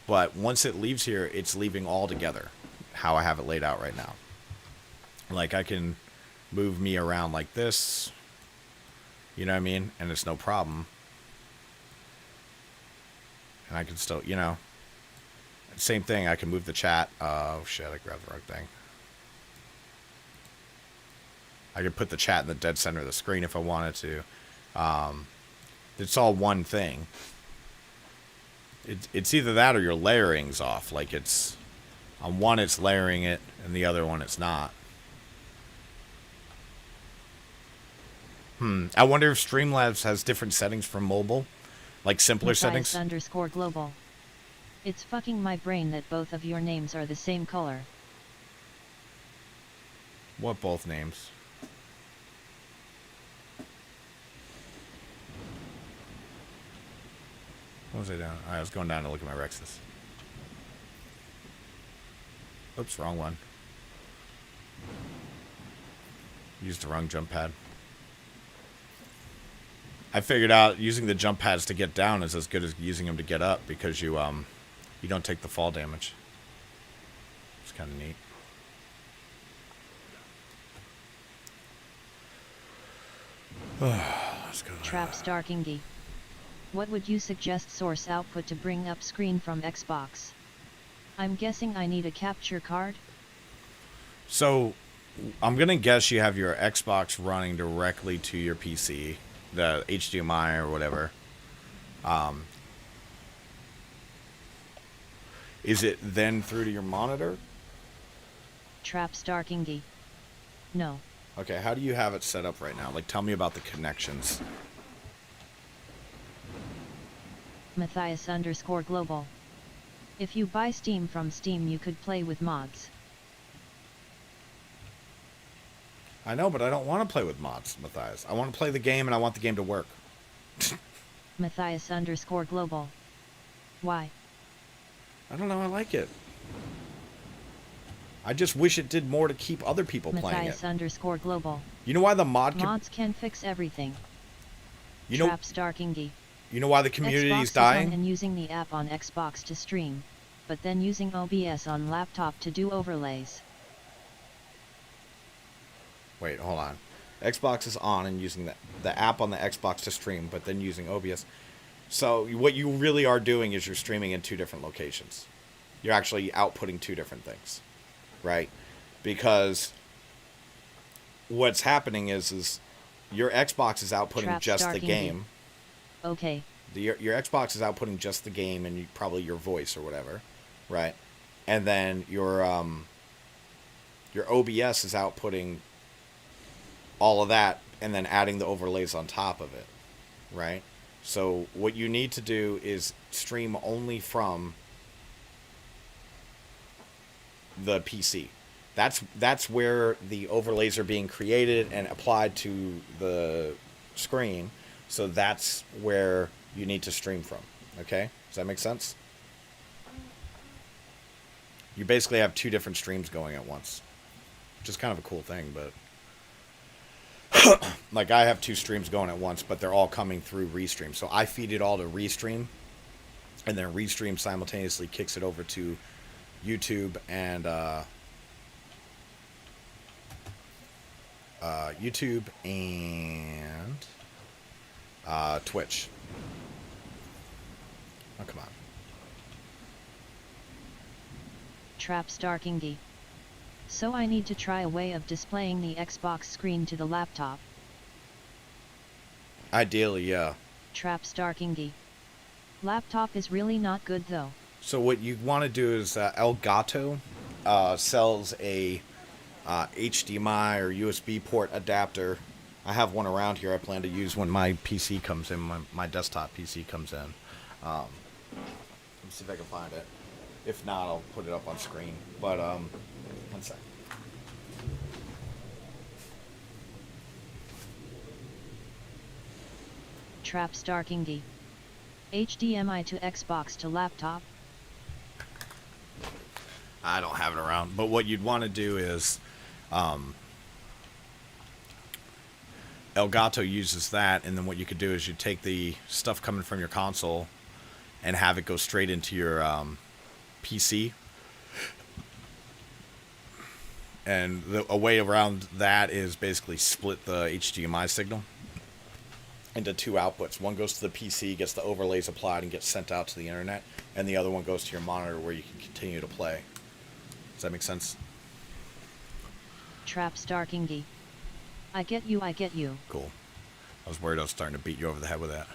but once it leaves here, it's leaving all together, how I have it laid out right now. Like, I can move me around like this, you know what I mean? And it's no problem. And I can still, you know, same thing, I can move the chat. Oh, shit, I grabbed the wrong thing. I could put the chat in the dead center of the screen if I wanted to. It's all one thing. It's either that or your layering's off. Like, it's... on one it's layering it, and the other one it's not. I wonder if Streamlabs has different settings for mobile. Like simpler settings. _global. It's fucking my brain that both of your names are the same color. What both names? What was I doing? I was going down to look at my Rexes. Oops, wrong one. Used the wrong jump pad. I figured out using the jump pads to get down is as good as using them to get up, because you don't take the fall damage. It's kind of neat. Let's go. Trap Starkingy. What would you suggest source output to bring up screen from Xbox? I'm guessing I need a capture card? So, I'm going to guess you have your Xbox running directly to your PC, the HDMI or whatever. Is it then through to your monitor? Trap Starkingy. No. Okay, how do you have it set up right now? Like, tell me about the connections. Matthias_global. If you buy Steam from Steam, you could play with mods. I know, but I don't want to play with mods, Matthias. I want to play the game, and I want the game to work. Matthias_global. Why? I don't know, I like it. I just wish it did more to keep other people playing it. Matthias_global. You know why the Mods can fix everything. You know, Trap Starkingy. you know why the community Xbox is is on dying? and using the app on Xbox to stream, but then using OBS on laptop to do overlays. Wait, hold on. Xbox is on and using the app on the Xbox to stream, but then using OBS. So what you really are doing is you're streaming in two different locations. You're actually outputting two different things, right? Because what's happening is your Xbox is outputting Trap just the Starkingy. game. Okay. Your Xbox is outputting just the game and probably your voice or whatever, right? And then your OBS is outputting all of that and then adding the overlays on top of it, right? So what you need to do is stream only from the PC. That's where the overlays are being created and applied to the screen. So that's where you need to stream from. Okay? Does that make sense? You basically have two different streams going at once, which is kind of a cool thing, but like I have two streams going at once, but they're all coming through Restream. So I feed it all to Restream, and then Restream simultaneously kicks it over to YouTube and Twitch. Oh, come on. Trap Starkingy. So I need to try a way of displaying the Xbox screen to the laptop. Ideally, yeah. Trap Starkingy. Laptop is really not good though. So what you want to do is Elgato sells a HDMI or USB port adapter. I have one around here. I plan to use when my PC comes in, my desktop PC comes in. Let me see if I can find it. If not, I'll put it up on screen. But one sec. Trap Starkingy. HDMI to Xbox to laptop. I don't have it around. But what you'd want to do is Elgato uses that, and then what you could do is you take the stuff coming from your console and have it go straight into your PC. And a way around that is basically split the HDMI signal into two outputs. One goes to the PC, gets the overlays applied, and gets sent out to the internet, and the other one goes to your monitor where you can continue to play. Does that make sense? Trap Starkingy. I get you. Cool. I was worried I was starting to beat you over the head with that.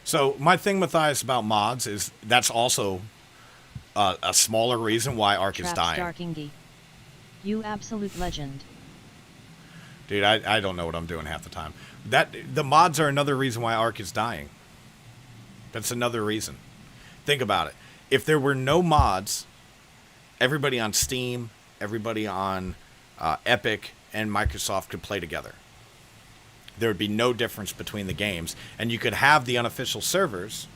So my thing, Matthias, about mods is that's also a smaller reason why Ark is Trap dying. Starkingy. You absolute legend. Dude, I don't know what I'm doing half the time. The mods are another reason why Ark is dying. That's another reason. Think about it. If there were no mods, everybody on Steam, everybody on Epic, and Microsoft could play together. There would be no difference between the games. And you could have the unofficial servers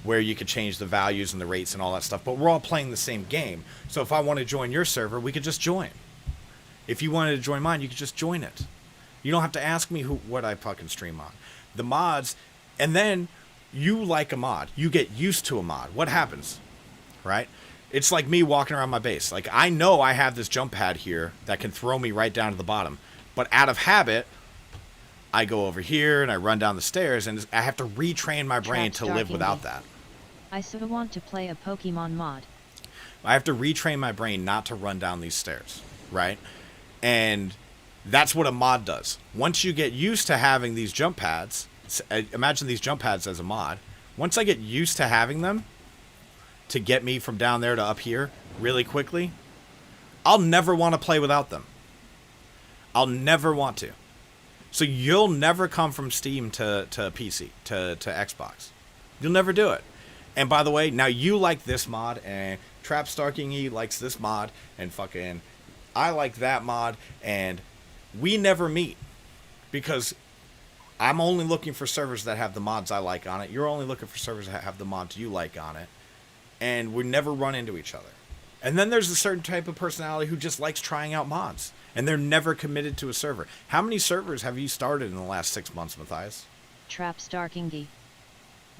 where you could change the values and the rates and all that stuff. But we're all playing the same game. So if I want to join your server, we could just join. If you wanted to join mine, you could just join it. You don't have to ask me what I fucking stream on. The mods, and then you like a mod. You get used to a mod. What happens, right? It's like me walking around my base. Like, I know I have this jump pad here that can throw me right down to the bottom. But out of habit, I go over here and I run down the stairs, and I have to retrain my brain to live without that. I so want to play a Pokemon mod. I have to retrain my brain not to run down these stairs, right? And that's what a mod does. Once you get used to having these jump pads, imagine these jump pads as a mod. Once I get used to having them to get me from down there to up here really quickly, I'll never want to play without them. I'll never want to. So you'll never come from Steam to PC, to Xbox. You'll never do it. And by the way, now you like this mod, and Trapstarking likes this mod, and fucking I like that mod, and we never meet. Because I'm only looking for servers that have the mods I like on it. You're only looking for servers that have the mods you like on it. And we never run into each other. And then there's a certain type of personality who just likes trying out mods. And they're never committed to a server. How many servers have you started in the last 6 months, Matthias? Trapstarking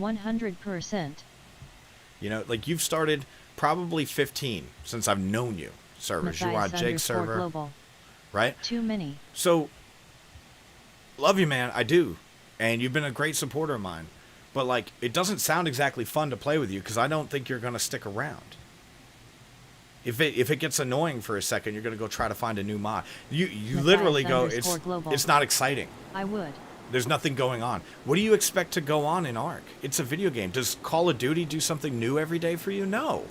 100%. You know, like you've started probably 15 since I've known you. Servers. You were on Jake's server. Global. Right? Too many. So, love you, man. I do. And you've been a great supporter of mine. But, like, it doesn't sound exactly fun to play with you because I don't think you're going to stick around. If it gets annoying for a second, you're going to go try to find a new mod. You literally go, it's not exciting. I would. There's nothing going on. What do you expect to go on in Ark? It's a video game. Does Call of Duty do something new every day for you? No.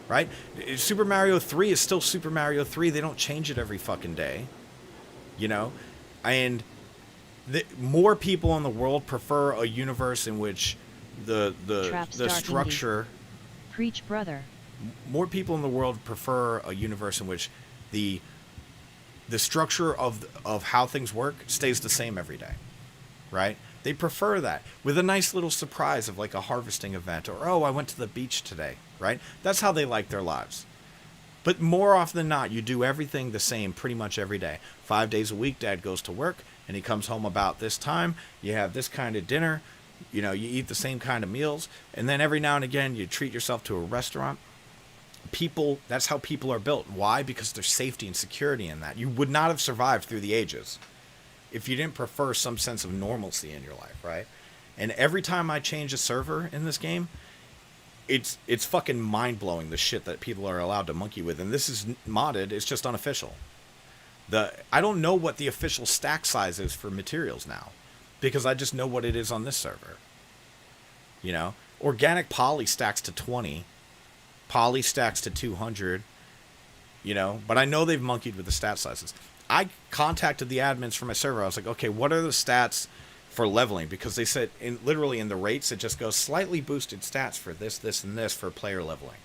Right? Super Mario 3 is still Super Mario 3. They don't change it every fucking day. You know? And more people in the world prefer a universe in which the structure... Preach, brother. More people in the world prefer a universe in which the structure of how things work stays the same every day, right? They prefer that with a nice little surprise of like a harvesting event or, oh, I went to the beach today, right? That's how they like their lives. But more often than not, you do everything the same pretty much every day. 5 days a week, Dad goes to work and he comes home about this time. You have this kind of dinner, you know, you eat the same kind of meals, and then every now and again you treat yourself to a restaurant. People, that's how people are built. Why? Because there's safety and security in that. You would not have survived through the ages if you didn't prefer some sense of normalcy in your life, right? And every time I change a server in this game, it's fucking mind-blowing the shit that people are allowed to monkey with. And this is modded, it's just unofficial. I don't know what the official stack size is for materials now, because I just know what it is on this server. You know? Organic poly stacks to 20. Poly stacks to 200, you know, but I know they've monkeyed with the stat sizes. I contacted the admins for my server. I was like, okay, what are the stats for leveling? Because they said literally in the rates, it just goes slightly boosted stats for this, this, and this for player leveling.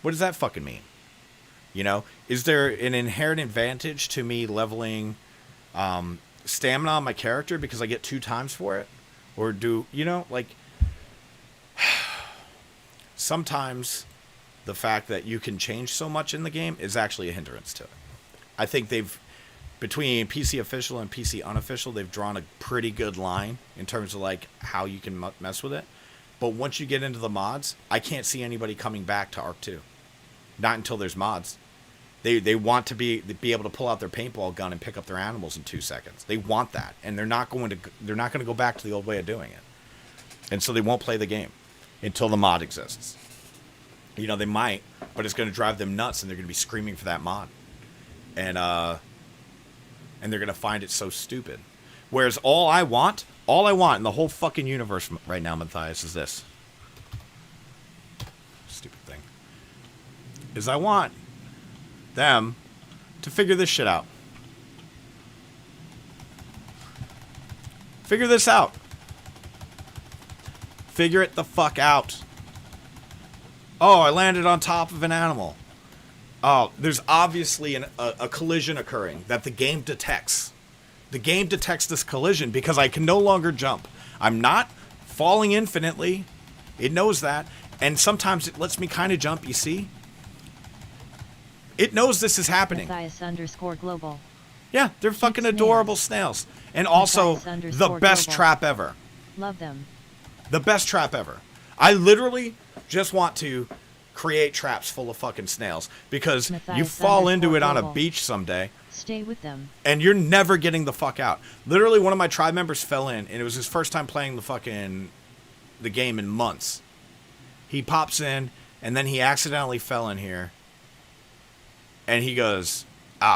What does that fucking mean? You know, is there an inherent advantage to me leveling stamina on my character because I get 2 times for it? Or do, you know, like... Sometimes the fact that you can change so much in the game is actually a hindrance to it. I think between PC official and PC unofficial, they've drawn a pretty good line in terms of like how you can mess with it. But once you get into the mods, I can't see anybody coming back to Ark 2. Not until there's mods. They want to be able to pull out their paintball gun and pick up their animals in 2 seconds. They want that, and they're not going to go back to the old way of doing it. And so they won't play the game until the mod exists. You know, they might, but it's going to drive them nuts, and they're going to be screaming for that mod. And they're going to find it so stupid. Whereas all I want in the whole fucking universe right now, Matthias, is this. Stupid thing. Is I want them to figure this shit out. Figure this out. Figure it the fuck out. Oh, I landed on top of an animal. Oh, there's obviously a collision occurring that the game detects. The game detects this collision because I can no longer jump. I'm not falling infinitely. It knows that. And sometimes it lets me kind of jump, you see? It knows this is happening. Matthias_global. Yeah, they're fucking adorable snails. And also, the best trap ever. Love them. The best trap ever. I literally just want to create traps full of fucking snails because Matthias you fall into it on a Global. beach someday Stay with them. and you're never getting the fuck out. Literally, one of my tribe members fell in, and it was his first time playing the game in months. He pops in, and then he accidentally fell in here, and he goes,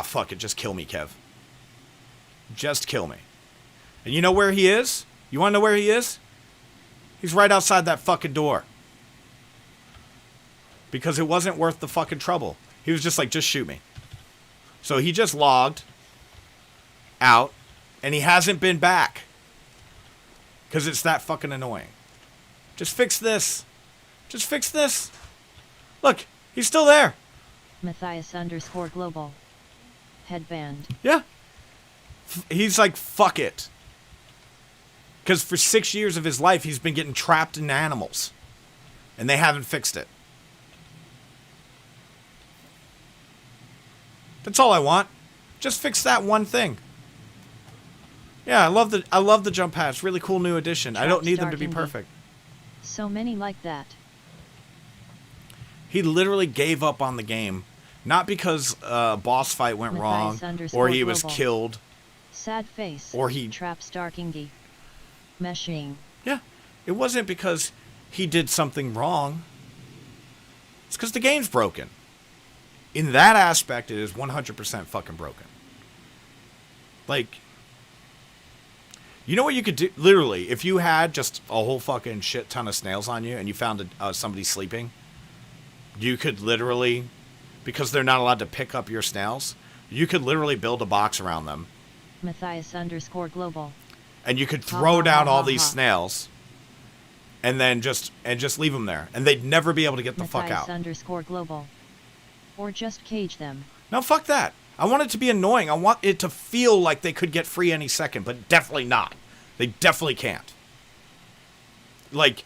fuck it, just kill me, Kev. Just kill me. And you know where he is? You want to know where he is? He's right outside that fucking door. Because it wasn't worth the fucking trouble. He was just like, just shoot me. So he just logged out, and he hasn't been back. Because it's that fucking annoying. Just fix this. Just fix this. Look, he's still there. Matthias_global. Headband. Yeah. He's like, fuck it. Because for 6 years of his life, he's been getting trapped in animals. And they haven't fixed it. That's all I want. Just fix that one thing. Yeah, I love the jump pads. Really cool new addition. I don't need them to be perfect. So many like that. He literally gave up on the game. Not because a boss fight went wrong, or he was killed. Sad face. Or he... Traps Darkingy. Meshing. Yeah. It wasn't because he did something wrong. It's because the game's broken. In that aspect, it is 100% fucking broken. Like, you know what you could do? Literally, if you had just a whole fucking shit ton of snails on you and you found somebody sleeping, you could literally, because they're not allowed to pick up your snails, you could literally build a box around them. Matthias_global. And you could throw down all these snails and then just leave them there. And they'd never be able to get the fuck out. Matthias_global. Or just cage them. No, fuck that. I want it to be annoying. I want it to feel like they could get free any second, but definitely not. They definitely can't. Like,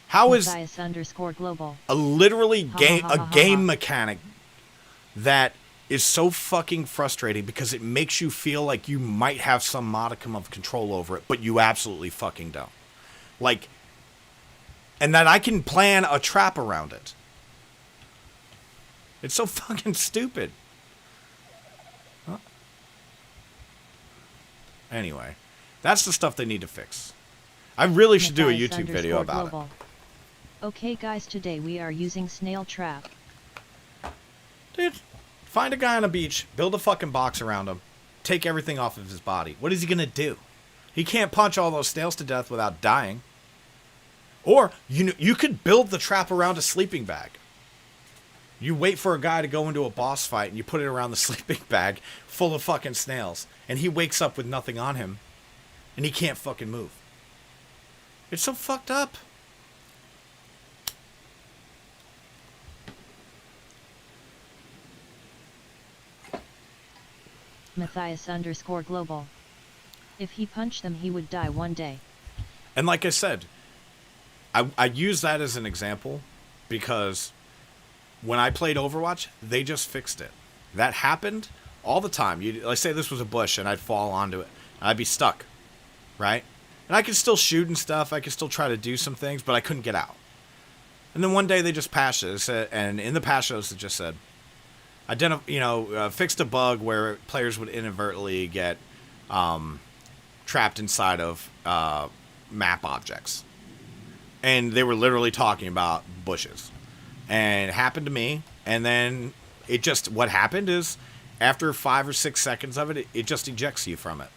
how is Matthias_global. a literally game mechanic that is so fucking frustrating because it makes you feel like you might have some modicum of control over it, but you absolutely fucking don't. Like, and that I can plan a trap around it. It's so fucking stupid. Huh? Anyway, that's the stuff they need to fix. I really should do a YouTube video about it. Okay guys, today we are using snail trap. Dude, find a guy on a beach, build a fucking box around him, take everything off of his body. What is he gonna do? He can't punch all those snails to death without dying. Or, you could build the trap around a sleeping bag. You wait for a guy to go into a boss fight and you put it around the sleeping bag full of fucking snails. And he wakes up with nothing on him. And he can't fucking move. It's so fucked up. Matthias_global. If he punched them, he would die one day. And like I said, I use that as an example because when I played Overwatch, they just fixed it. That happened all the time. Let's say this was a bush and I'd fall onto it. I'd be stuck, right? And I could still shoot and stuff. I could still try to do some things, but I couldn't get out. And then one day they just patched it. And in the patch notes it just said, fixed a bug where players would inadvertently get trapped inside of map objects. And they were literally talking about bushes. And it happened to me. And then what happened is after 5 or 6 seconds of it, it just ejects you from it.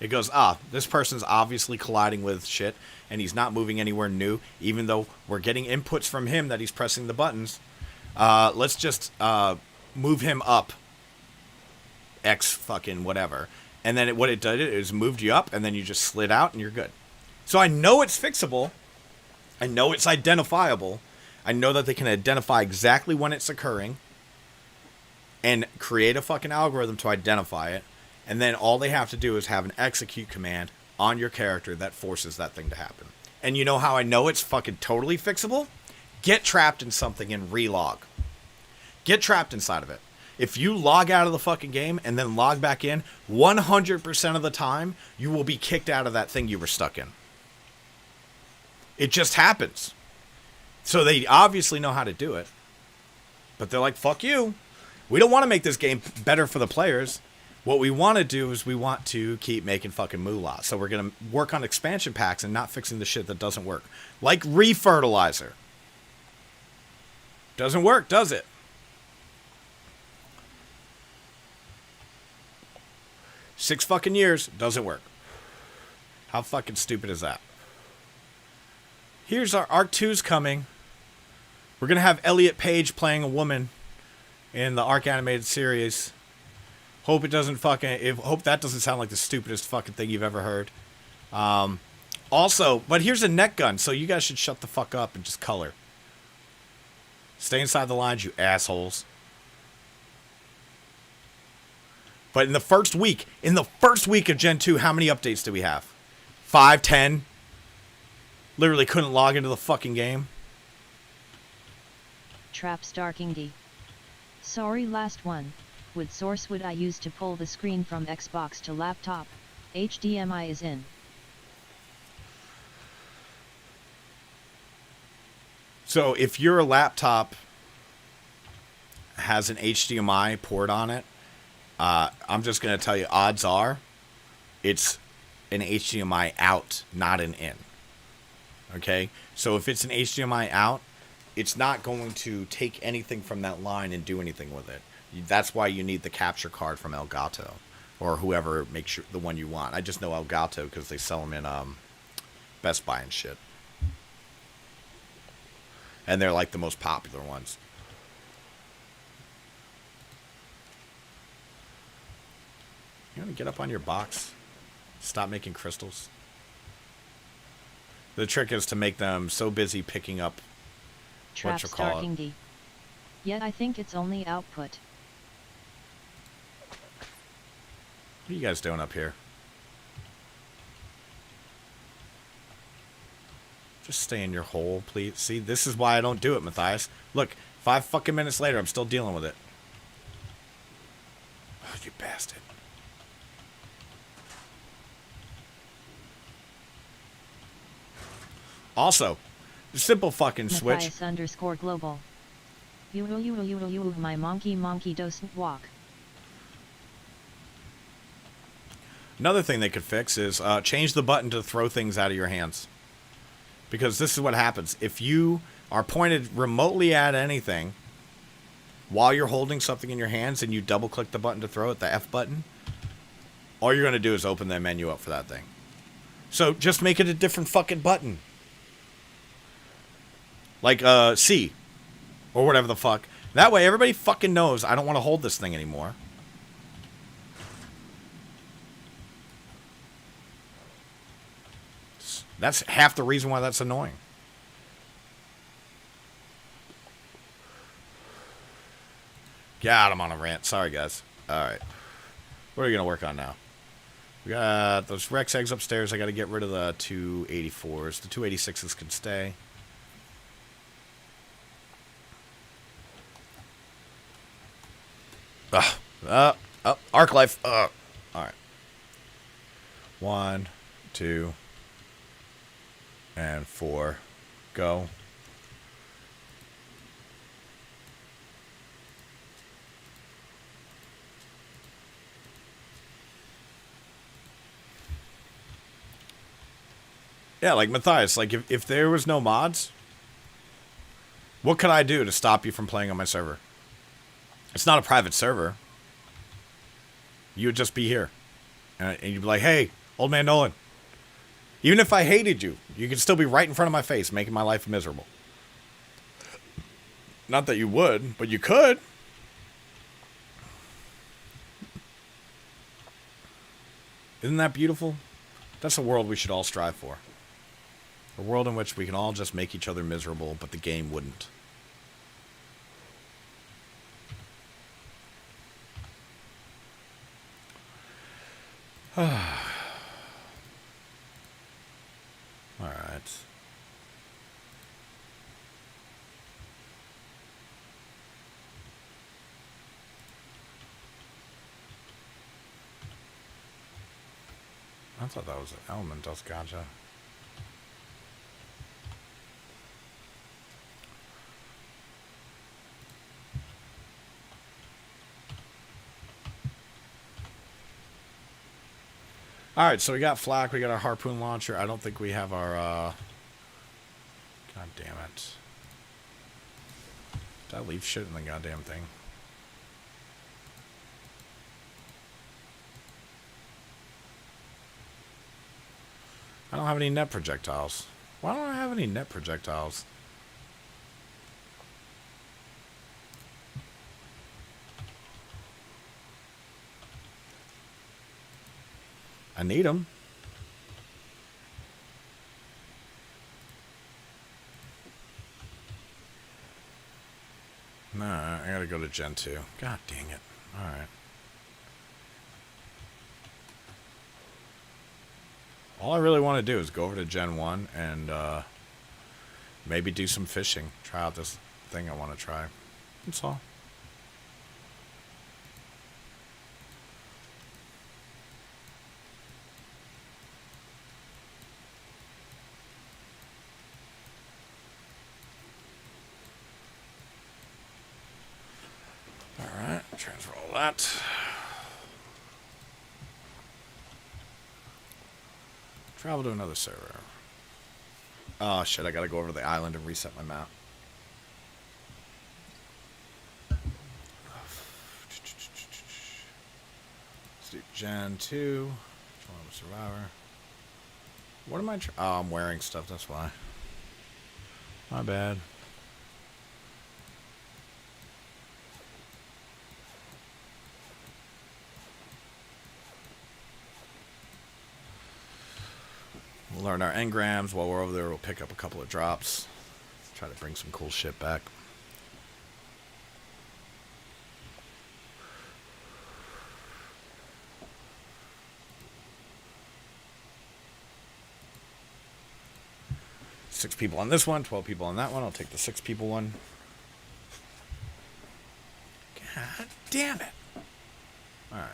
It goes, this person's obviously colliding with shit, and he's not moving anywhere new, even though we're getting inputs from him that he's pressing the buttons. Let's just move him up X fucking whatever. And then what it did is moved you up, and then you just slid out, and you're good. So I know it's fixable. I know it's identifiable. I know that they can identify exactly when it's occurring and create a fucking algorithm to identify it. And then all they have to do is have an execute command on your character that forces that thing to happen. And you know how I know it's fucking totally fixable? Get trapped in something and relog. Get trapped inside of it. If you log out of the fucking game and then log back in, 100% of the time, you will be kicked out of that thing you were stuck in. It just happens. So they obviously know how to do it. But they're like, fuck you. We don't want to make this game better for the players. What we want to do is we want to keep making fucking moolah. So we're going to work on expansion packs and not fixing the shit that doesn't work. Like refertilizer. Doesn't work, does it? 6 fucking years, doesn't work. How fucking stupid is that? Here's our Arc 2's coming. We're going to have Elliot Page playing a woman in the Arc animated series. Hope it doesn't fucking... hope that doesn't sound like the stupidest fucking thing you've ever heard. Also, but here's a net gun, so you guys should shut the fuck up and just color. Stay inside the lines, you assholes. But in the first week of Gen 2, how many updates do we have? 5, 10? Literally couldn't log into the fucking game. Trap Starking D. Sorry, last one. What source would I use to pull the screen from Xbox to laptop? HDMI is in. So if your laptop has an HDMI port on it, I'm just going to tell you, odds are it's an HDMI out, not an in. Okay? So if it's an HDMI out, it's not going to take anything from that line and do anything with it. That's why you need the capture card from Elgato or whoever makes the one you want. I just know Elgato because they sell them in Best Buy and shit. And they're like the most popular ones. You want to get up on your box? Stop making crystals? The trick is to make them so busy picking up Trap Starking D. Yet I think it's only output. What are you guys doing up here? Just stay in your hole, please. See, this is why I don't do it, Matthias. Look, 5 fucking minutes later, I'm still dealing with it. Oh, you bastard. Also, simple fucking switch. Matthias_global. You, my monkey doesn't walk. Another thing they could fix is change the button to throw things out of your hands. Because this is what happens. If you are pointed remotely at anything while you're holding something in your hands and you double click the button to throw it, the F button, all you're going to do is open the menu up for that thing. So just make it a different fucking button. Like C. Or whatever the fuck. That way everybody fucking knows I don't want to hold this thing anymore. That's half the reason why that's annoying. God, I'm on a rant. Sorry, guys. Alright. What are we going to work on now? We got those Rex eggs upstairs. I got to get rid of the 284s. The 286s can stay. Arc life. Alright. 1, 2, and 4. Go. Yeah, like Matthias, like if there was no mods, what could I do to stop you from playing on my server? It's not a private server. You would just be here. And you'd be like, hey, old man Nolan. Even if I hated you, you could still be right in front of my face, making my life miserable. Not that you would, but you could. Isn't that beautiful? That's a world we should all strive for. A world in which we can all just make each other miserable, but the game wouldn't. Alright. I thought that was an element, Dos Gacha. All right, so we got flak. We got our harpoon launcher. I don't think we have our. God damn it! Did I leave shit in the goddamn thing? I don't have any net projectiles. Why don't I have any net projectiles? I need them. No, I gotta go to Gen 2. God dang it. Alright. All I really want to do is go over to Gen 1 and maybe do some fishing. Try out this thing I want to try. That's all. Alright, transfer all that. Travel to another server. Oh shit, I gotta go over to the island and reset my map. Let's do Gen 2. Survivor. What am I oh, I'm wearing stuff, that's why. My bad. We'll learn our engrams. While we're over there, we'll pick up a couple of drops. Try to bring some cool shit back. Six people on this one, 12 people on that one. I'll take the 6 people one. God damn it. Alright.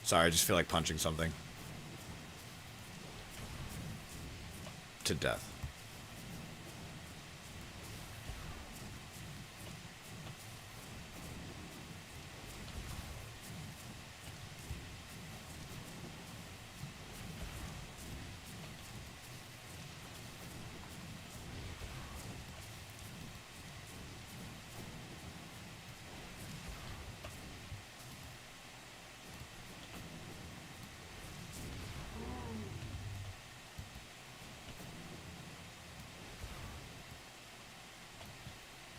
Sorry, I just feel like punching something. To death.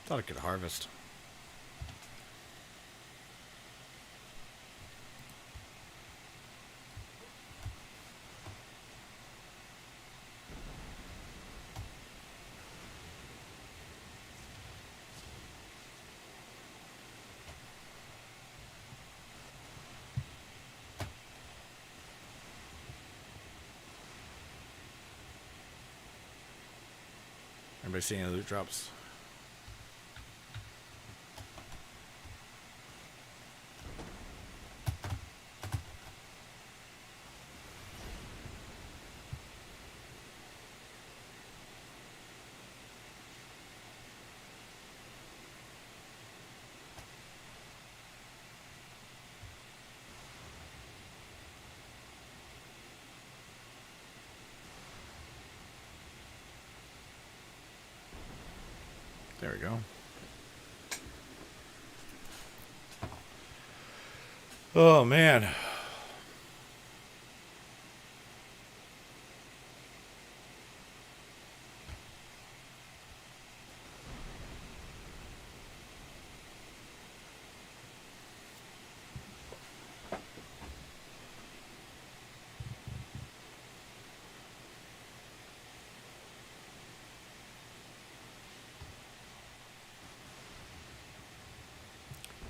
Thought I could harvest. Anybody see any loot drops? There we go. Oh, man.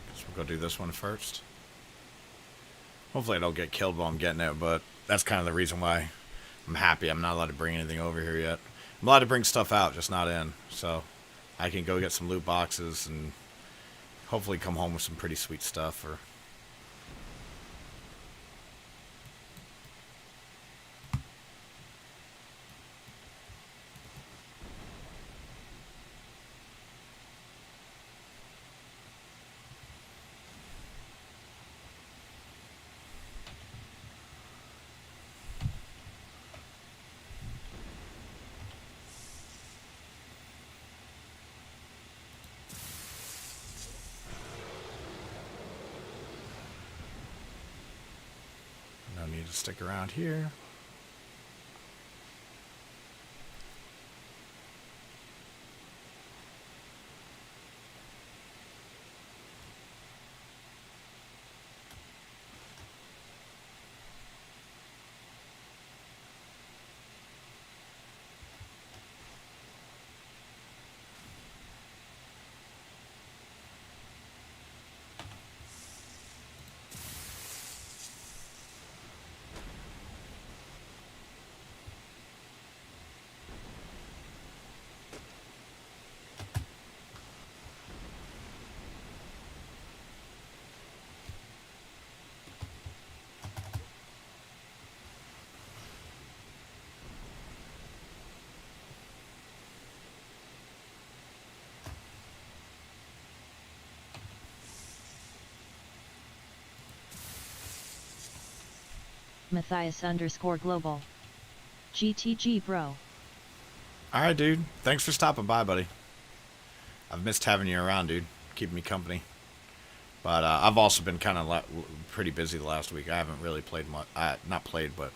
Guess we'll go do this one first. Hopefully I don't get killed while I'm getting it, but that's kind of the reason why I'm happy I'm not allowed to bring anything over here yet. I'm allowed to bring stuff out, just not in. So I can go get some loot boxes and hopefully come home with some pretty sweet stuff. Or no need to stick around here. Matthias_global. GTG bro. Alright, dude. Thanks for stopping by, buddy. I've missed having you around, dude. Keeping me company. But I've also been kind of pretty busy the last week. I haven't really played much. Not played, but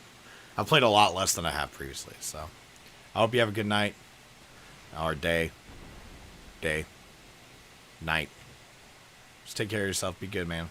I've played a lot less than I have previously. So I hope you have a good night. Or day. Night. Just take care of yourself. Be good, man.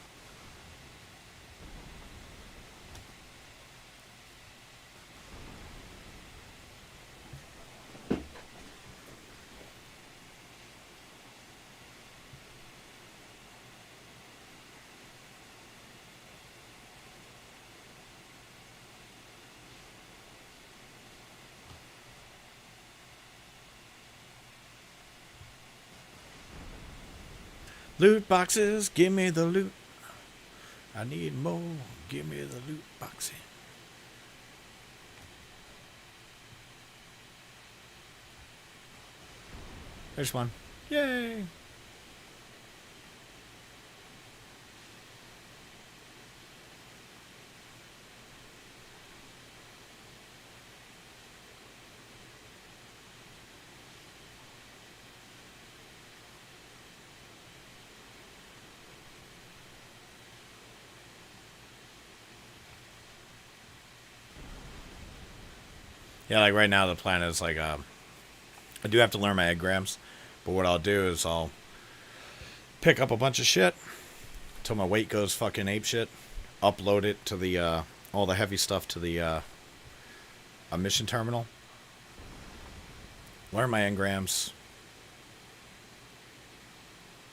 Loot boxes, give me the loot. I need more, give me the loot boxes. There's one. Yay! Yeah, like right now the plan is like I do have to learn my engrams, but what I'll do is I'll pick up a bunch of shit till my weight goes fucking ape shit, upload it to the all the heavy stuff to the a mission terminal, learn my engrams,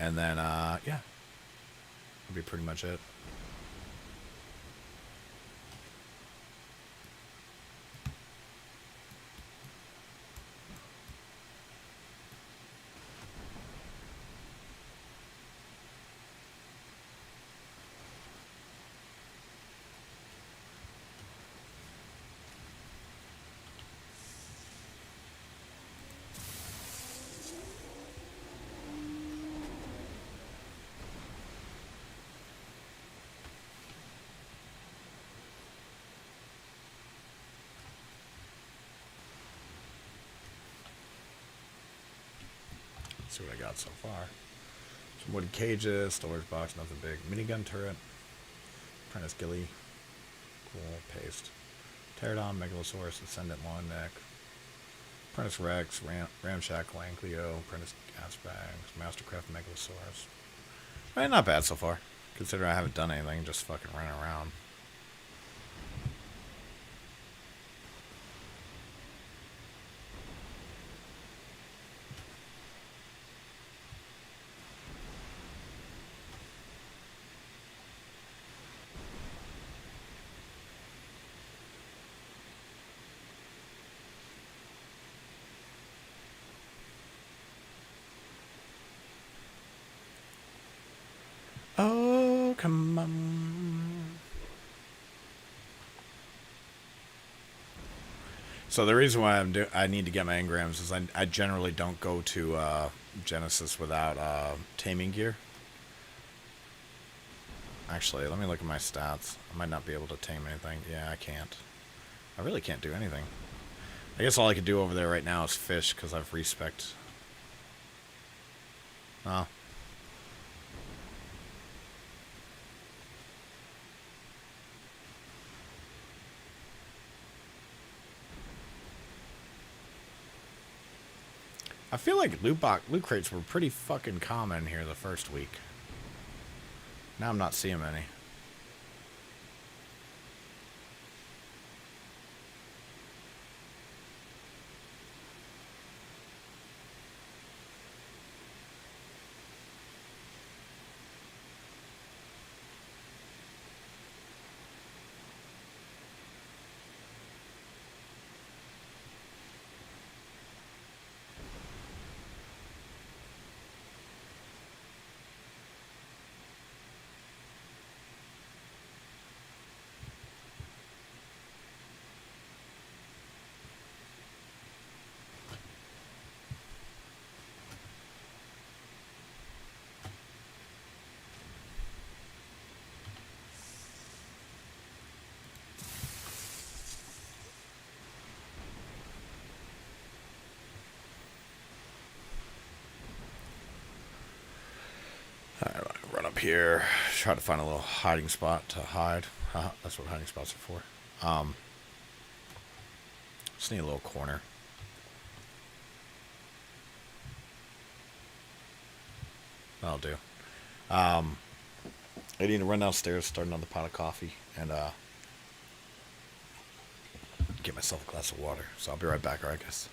and then yeah, that'll be pretty much it. see what I got so far. Some wooden cages, storage box, nothing big. Minigun turret. Apprentice Gilly. Cool. Paste. Pterodon, Megalosaurus, Ascendant Long Neck. Apprentice Rex, Ramshackle Ankylo, Apprentice Gasbags, Mastercraft Megalosaurus. I mean, not bad so far. Considering I haven't done anything, just fucking running around. Oh, come on. So the reason why I need to get my engrams is I generally don't go to Genesis without taming gear. Actually, let me look at my stats. I might not be able to tame anything. Yeah, I can't. I really can't do anything. I guess all I could do over there right now is fish because I've respect. Oh. I feel like loot crates were pretty fucking common here the first week. Now I'm not seeing many. Alright, run up here. Try to find a little hiding spot to hide. That's what hiding spots are for. Just need a little corner. That'll do. I need to run downstairs, start another pot of coffee, and get myself a glass of water. So I'll be right back, alright, guys?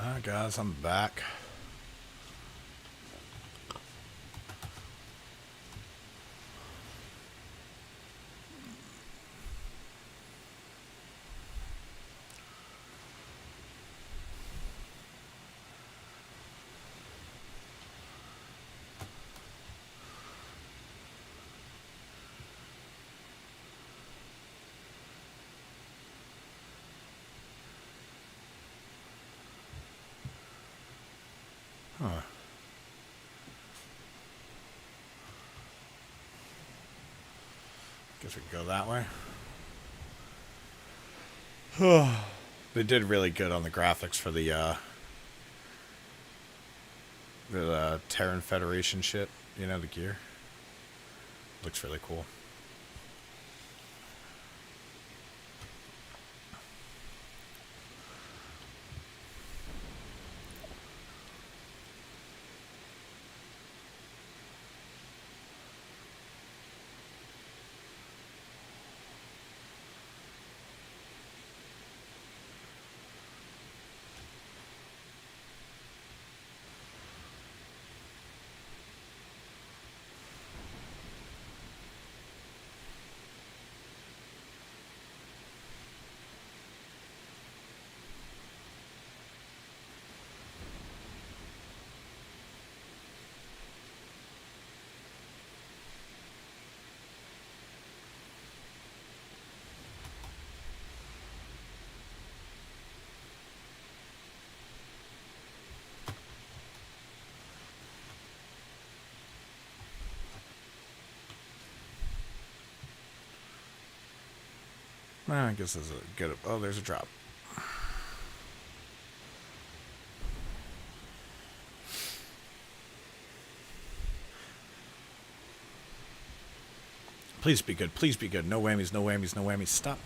Alright guys, I'm back. Huh. Guess we can go that way. They did really good on the graphics for the Terran Federation shit. You know, the gear. Looks really cool. I guess there's a good... Oh, there's a drop. Please be good. Please be good. No whammies, no whammies, no whammies. Stop.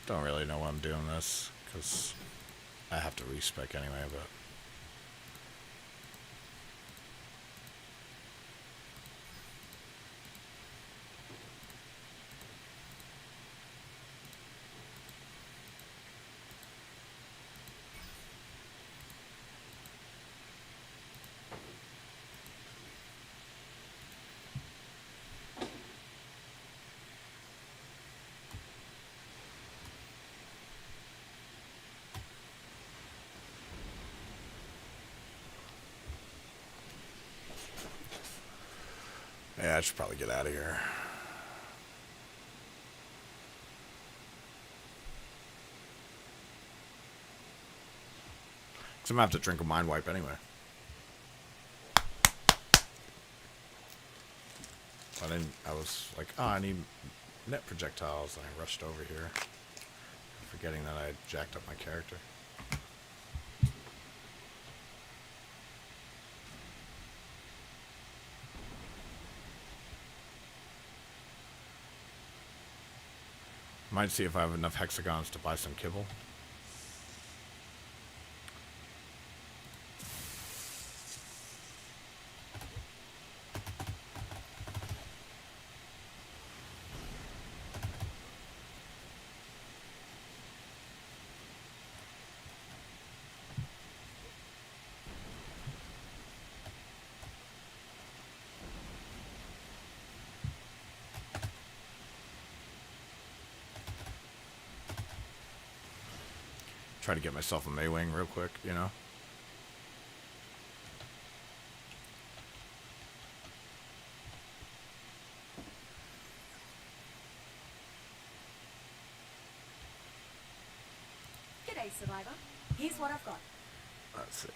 Don't really know why I'm doing this, because I have to respec anyway, but... Yeah, I should probably get out of here. Because I'm going to have to drink a mind wipe anyway. I was like, oh, I need net projectiles, and I rushed over here, forgetting that I jacked up my character. Might see if I have enough hexagons to buy some kibble. Try to get myself a Maywing real quick, you know? G'day, Survivor. Here's what I've got. Let's see.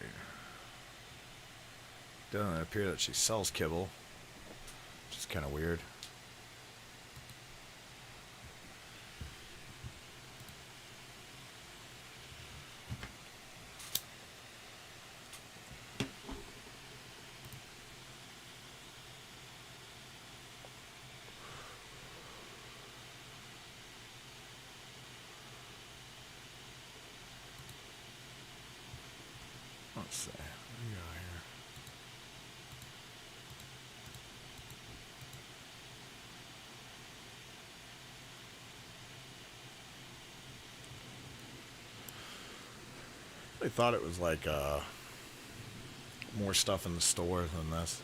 Doesn't appear that she sells kibble, which is kind of weird. Let's see. What do we got here? I thought it was like more stuff in the store than this.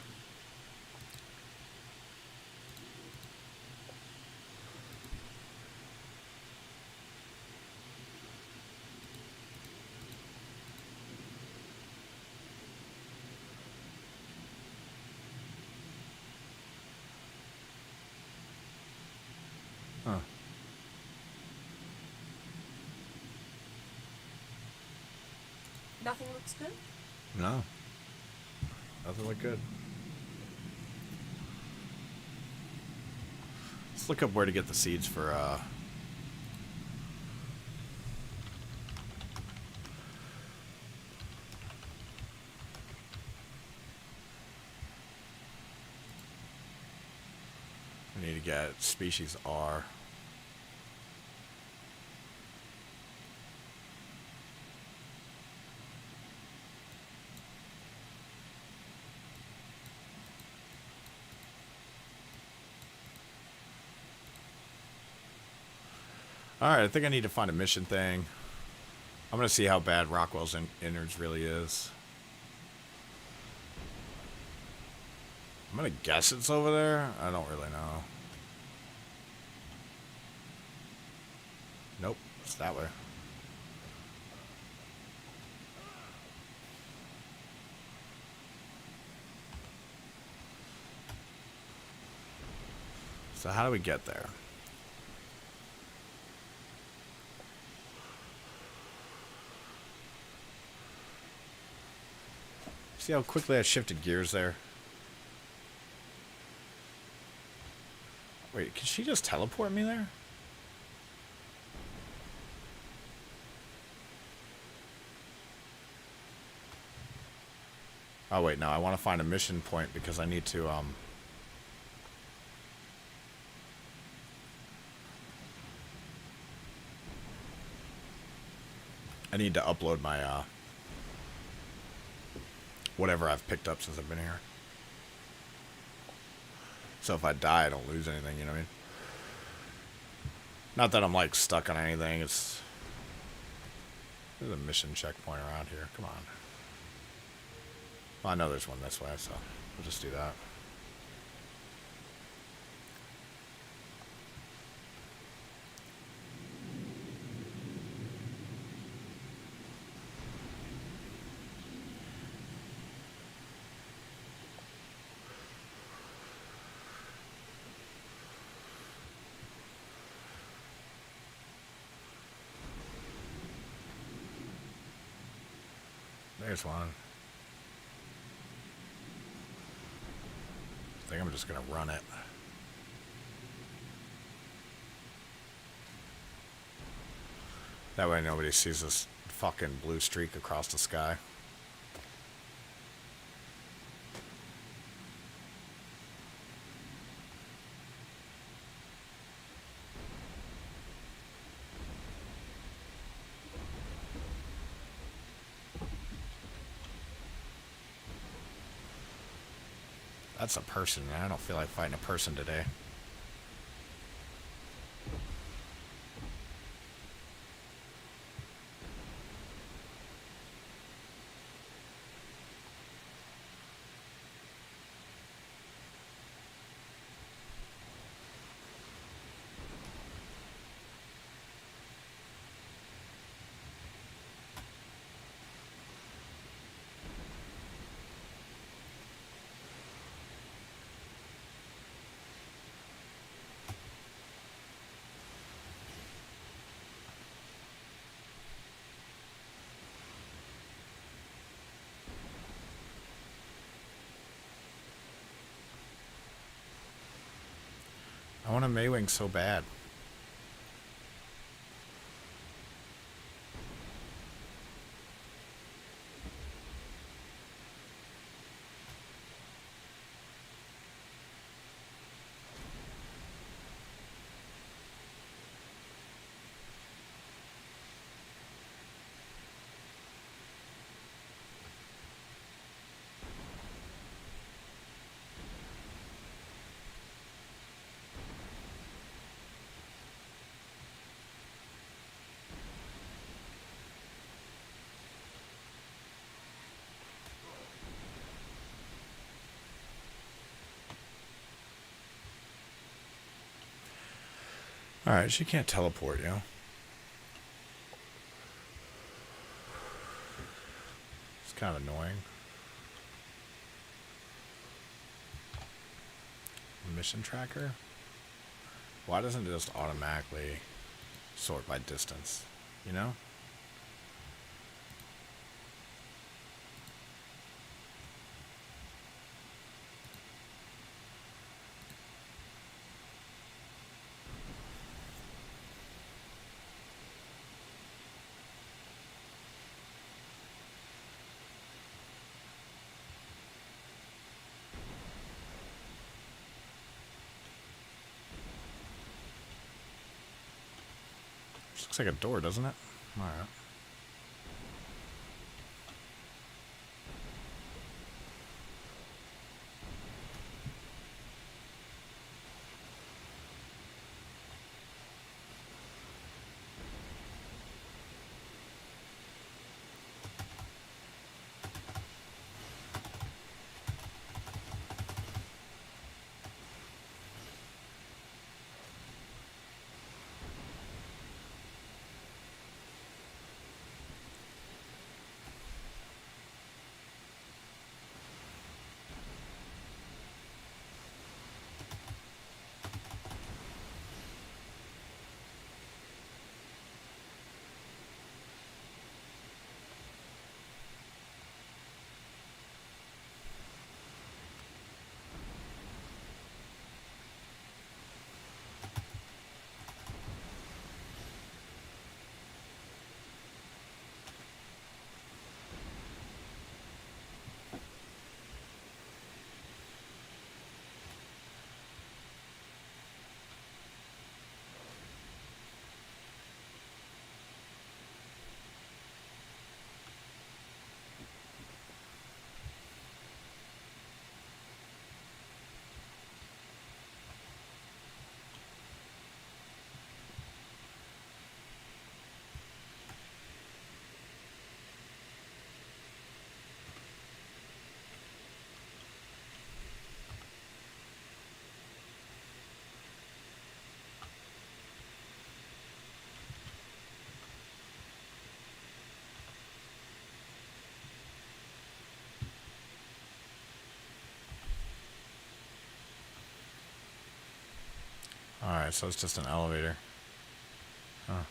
Huh. Nothing looks good? No. Doesn't look good. Let's look up where to get the seeds for we need to get species R. Alright, I think I need to find a mission thing. I'm going to see how bad Rockwell's innards really is. I'm going to guess it's over there. I don't really know. Nope, it's that way. So how do we get there? See how quickly I shifted gears there? Wait, can she just teleport me there? Oh wait, no, I want to find a mission point because I need to, I need to upload my, whatever I've picked up since I've been here. So if I die, I don't lose anything, you know what I mean? Not that I'm, like, stuck on anything, it's... There's a mission checkpoint around here, come on. Well, I know there's one this way, so we'll just do that. There's one. I think I'm just gonna run it. That way nobody sees this fucking blue streak across the sky. That's a person, and I don't feel like fighting a person today. I want a Maywing so bad. Alright, she can't teleport, you know? It's kind of annoying. Mission tracker? Why doesn't it just automatically sort by distance? You know? Looks like a door, doesn't it? Alright. Alright, so it's just an elevator. Huh.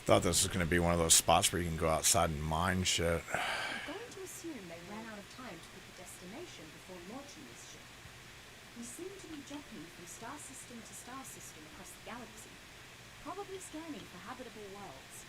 Thought this was going to be one of those spots where you can go outside and mine shit. I'm going to assume they ran out of time to pick a destination before launching this ship. We seem to be jumping from star system to star system across the galaxy, probably scanning for habitable worlds.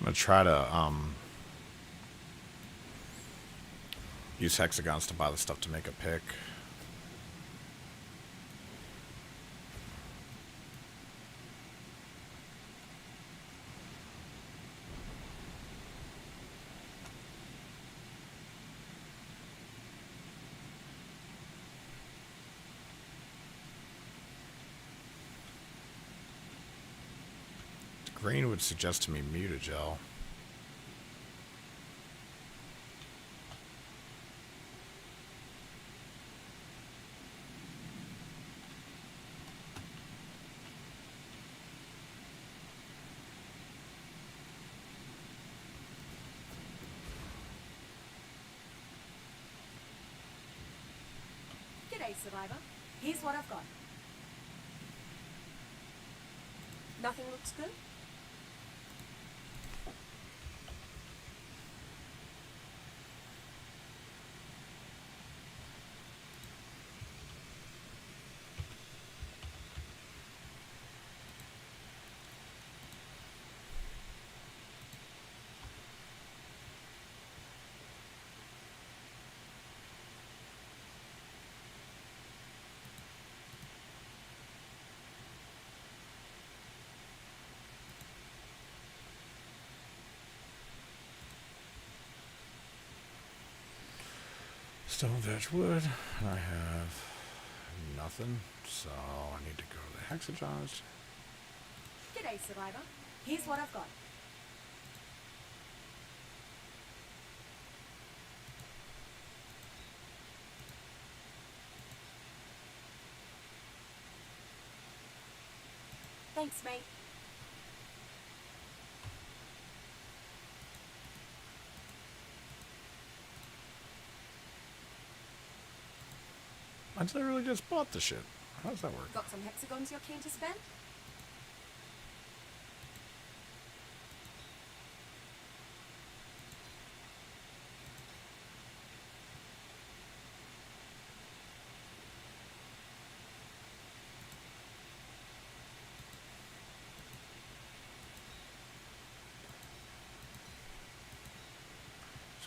I'm going to try to use hexagons to buy the stuff to make a pick. Green would suggest to me mutagel. G'day, Survivor. Here's what I've got. Nothing looks good? Stone, veg, wood. I have nothing, so I need to go to the hexagons. G'day, Survivor. Here's what I've got. Thanks, mate. I literally just bought the shit. How does that work? Got some hexagons you're keen to spend?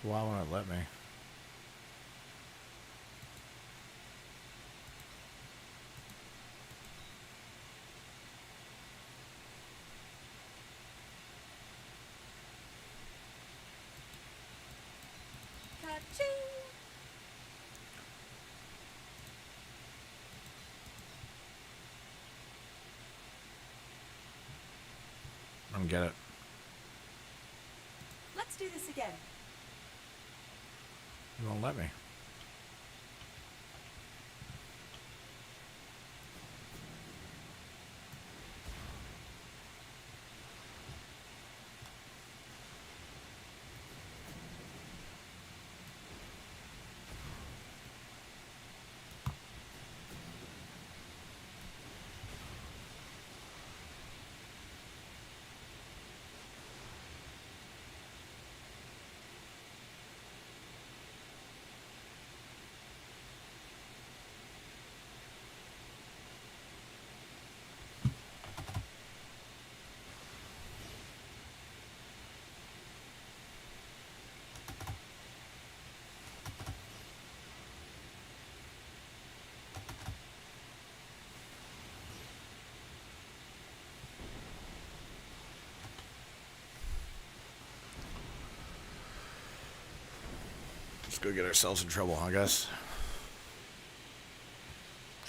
So why won't it let me? Ka-ching! I don't get it. Let's do this again. It won't let me. go get ourselves in trouble, huh, guys?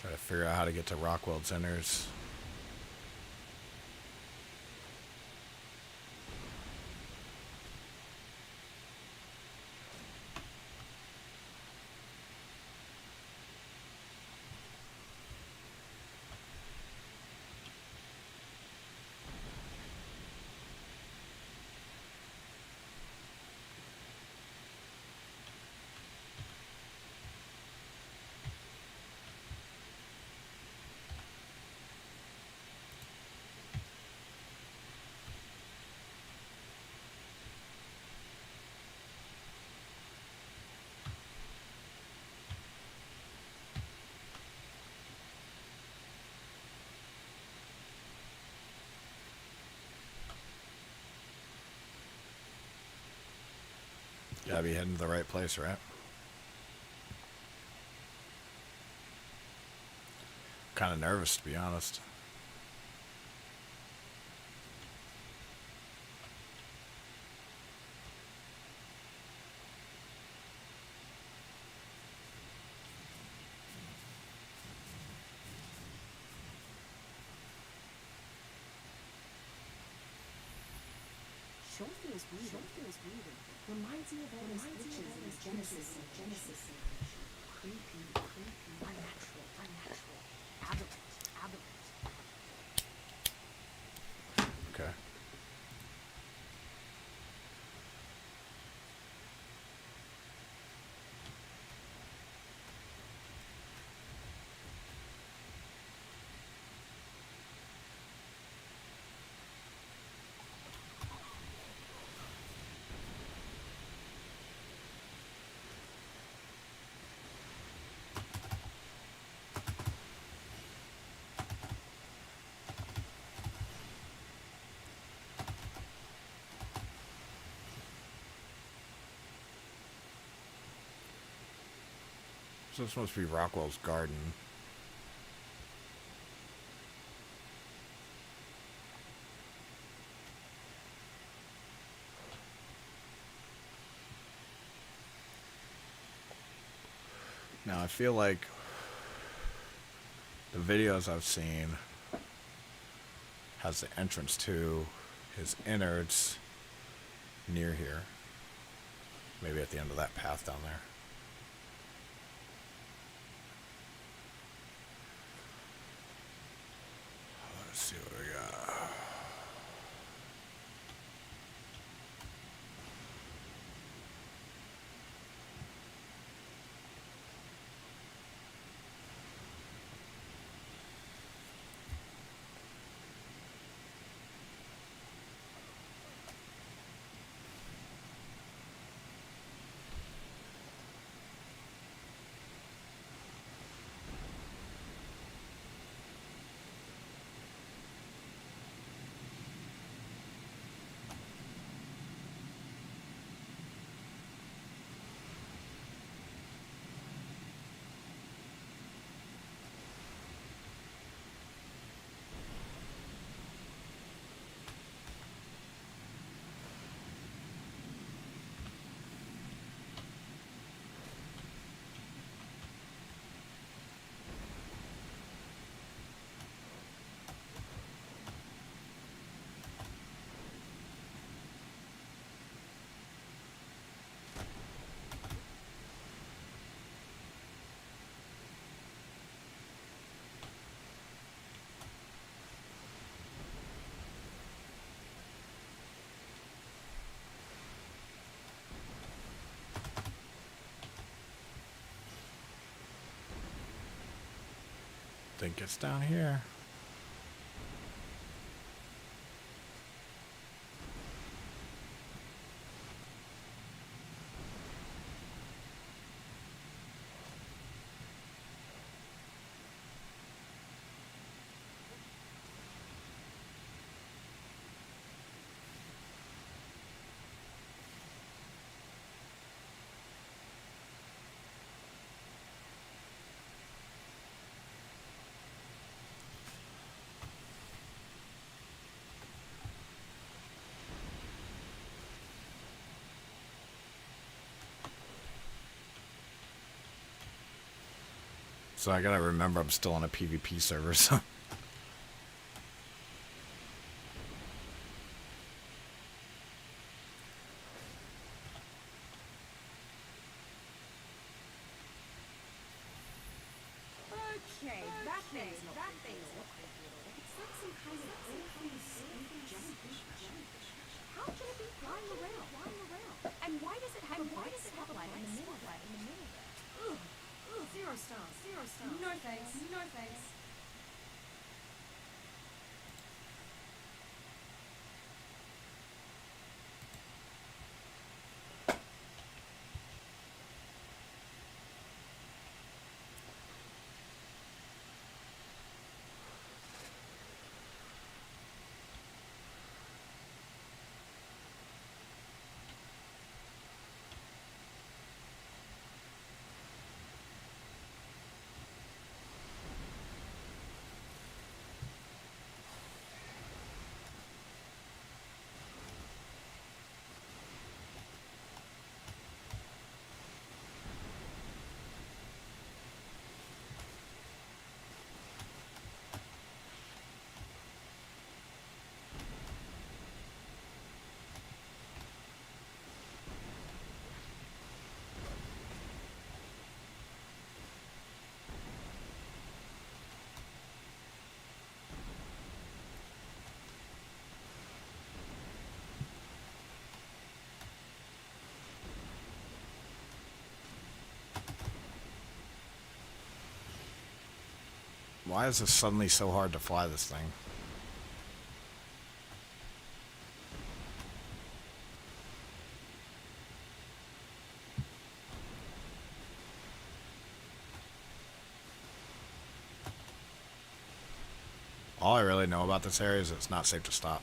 Try to figure out how to get to Rockwell Centers. Gotta be heading to the right place, right? Kind of nervous, to be honest. Sure feels weird. Reminds me of all those glitches in the Genesis simulation. Creepy, unnatural, aberrant. Okay. So this must be Rockwell's garden. Now I feel like the videos I've seen has the entrance to his innards near here. Maybe at the end of that path down there. Let's see what we got. Think it's down here. So I gotta remember I'm still on a PvP server, so. Okay, that thing's not big at all. It's like some kind of awful stupid jellyfish. How can it be flying around? And why does it have a white spotlight in the middle there? Ugh. Zero stars. No thanks. Why is it suddenly so hard to fly this thing? All I really know about this area is it's not safe to stop.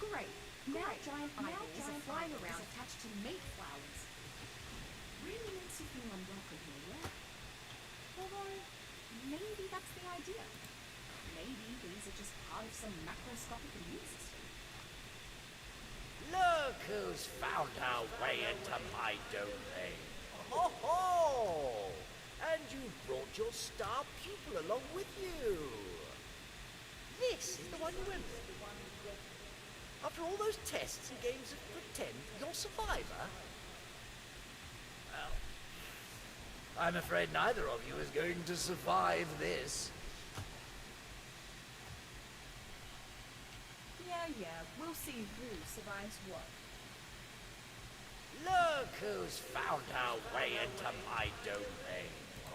Great. Now giant eyeballs are flying around attached to mate flowers. Really makes you feel unwelcome here, yeah? Although, maybe that's the idea. Maybe these are just part of some macroscopic immune system. Look who's found our way into my domain. Ho ho! And you brought your star pupil along with you. This is the one you went for. After all those tests and games of pretend, you're survivor? Well, I'm afraid neither of you is going to survive this. Yeah, we'll see who survives what. Look who's found our way into my domain.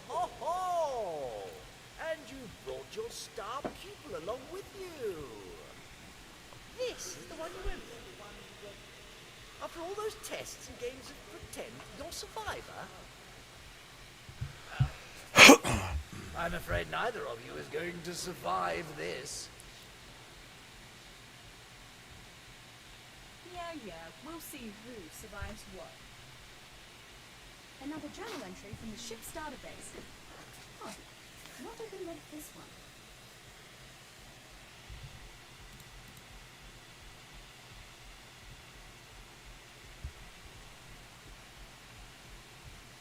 Ho ho! And you brought your star pupil along with you. This is the one you went for. After all those tests and games of pretend, you're survivor? Well, I'm afraid neither of you is going to survive this. Yeah, we'll see who survives what. Another journal entry from the ship's database. Huh. Wonder who read this one.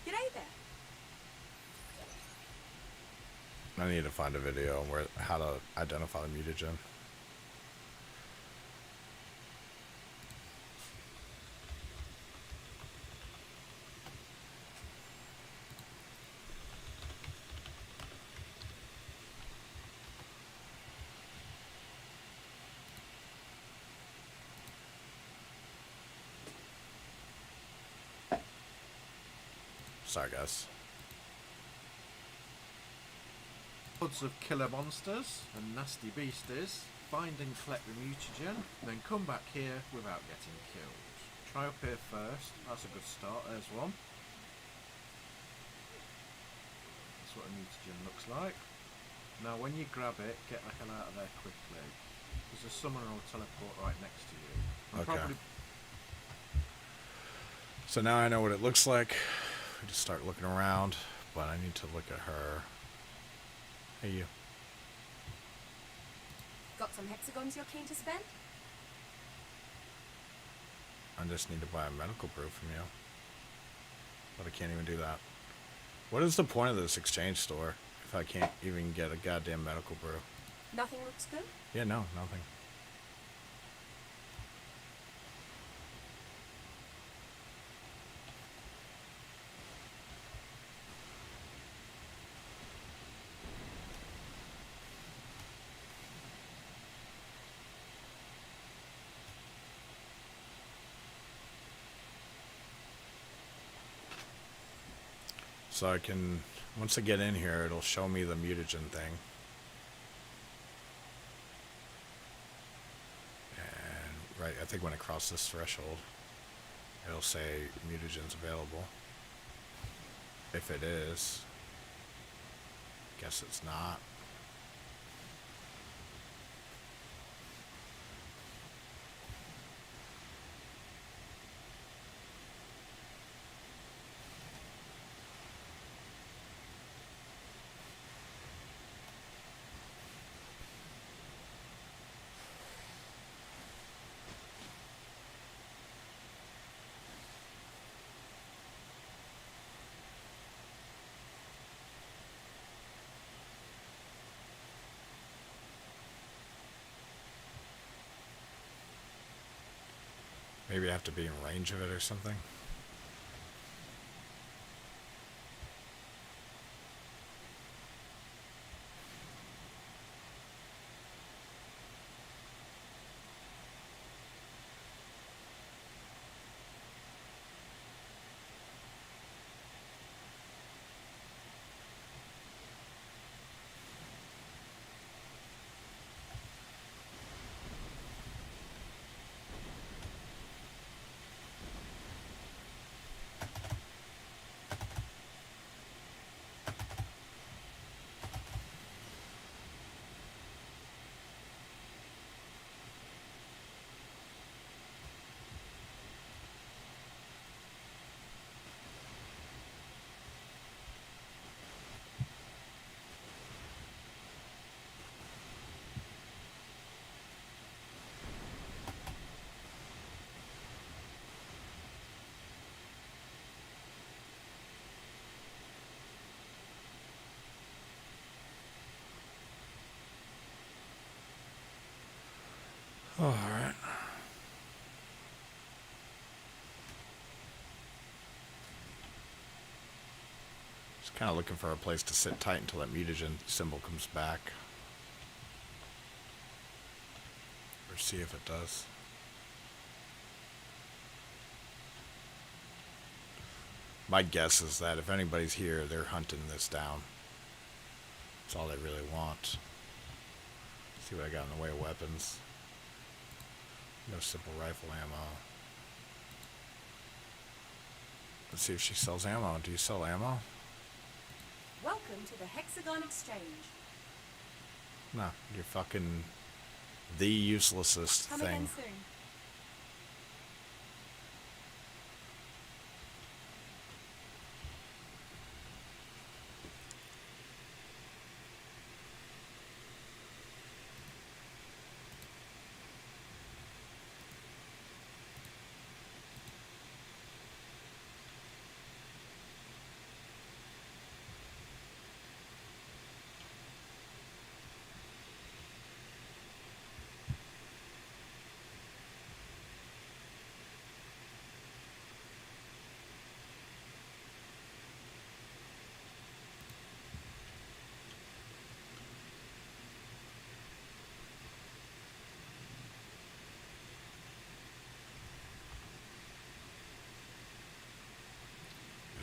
G'day there. I need to find a video on where how to identify the mutagen. Sorry, guys. pods of killer monsters and nasty beasties, find and collect the mutagen, then come back here without getting killed. Try up here first, that's a good start, there's one. That's what a mutagen looks like. Now when you grab it, get the hell out of there quickly. There's a summoner or teleport right next to you. And Okay. probably So now I know what it looks like. We just start looking around, but I need to look at her. Hey, you. Got some hexagons you're keen to spend? I just need to buy a medical brew from you. But I can't even do that. What is the point of this exchange store if I can't even get a goddamn medical brew? Nothing looks good? Yeah, no, nothing. So I can, once I get in here, it'll show me the mutagen thing. And right, I think when I cross this threshold, it'll say mutagen's available. If it is, guess it's not. Maybe I have to be in range of it or something. Oh, all right. Just kind of looking for a place to sit tight until that mutagen symbol comes back. Or see if it does. My guess is that if anybody's here, they're hunting this down. That's all they really want. See what I got in the way of weapons. No simple rifle ammo. Let's see if she sells ammo. Do you sell ammo? Welcome to the Hexagon Exchange. No, you're fucking the uselessest Come thing. again soon.